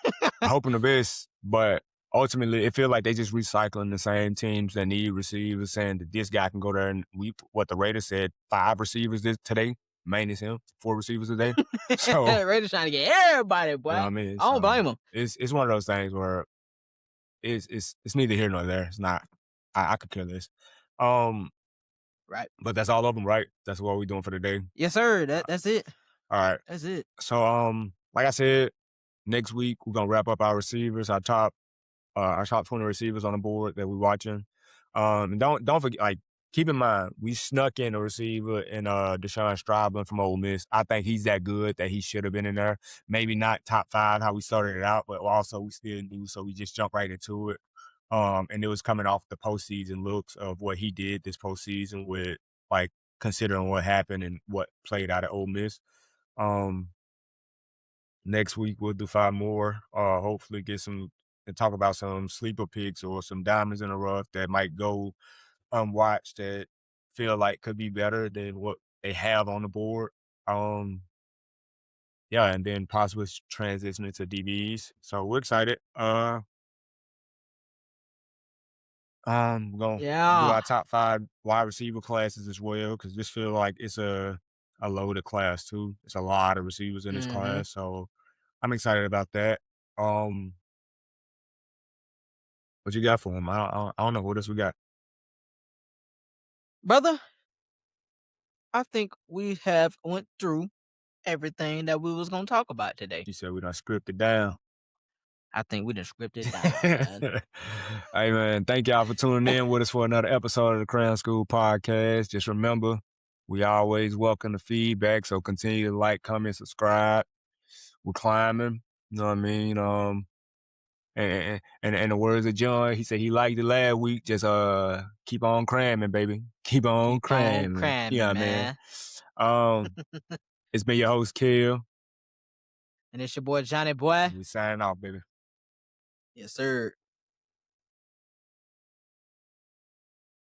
Hoping the best, but ultimately, it feels like they just recycling the same teams that need receivers, saying that this guy can go there and what the Raiders said, 5 receivers today, minus him, 4 receivers today. So Raiders trying to get everybody, boy. You know what I mean? I don't blame him. It's one of those things where it's neither here nor there. It's not. I could care less. Right. But that's all of them, right? That's what we're doing for the day. Yes, sir. That's it. All right. That's it. So like I said, next week we're gonna wrap up our receivers, our top 20 receivers on the board that we're watching. And don't forget, like, keep in mind, we snuck in a receiver in Deshaun Stribling from Ole Miss. I think he's that good that he should have been in there. Maybe not top 5 how we started it out, but also we still knew, so we just jumped right into it. And it was coming off the postseason looks of what he did this postseason with, like, considering what happened and what played out at Ole Miss. Next week we'll do 5 more. Hopefully get some and talk about some sleeper picks or some diamonds in the rough that might go unwatched that feel like could be better than what they have on the board. Yeah, and then possibly transitioning to DBs. So we're excited. We're gonna do our top 5 wide receiver classes as well, because this feel like it's a loaded class too. It's a lot of receivers in this class, so I'm excited about that. What you got for him? I don't know what else we got. Brother, I think we have went through everything that we was gonna talk about today. You said we done scripted down. I think we done scripted down, man. Hey, man, thank y'all for tuning in with us for another episode of the Crown School Podcast. Just remember, We always welcome the feedback, so continue to like, comment, subscribe. We're climbing. You know what I mean? And the words of John, he said he liked it last week. Just keep on cramming, baby. Keep on Keep on cramming. cramming, Yeah, man. It's been your host, Kill. And it's your boy Johnny Boy. We signing off, baby. Yes, sir.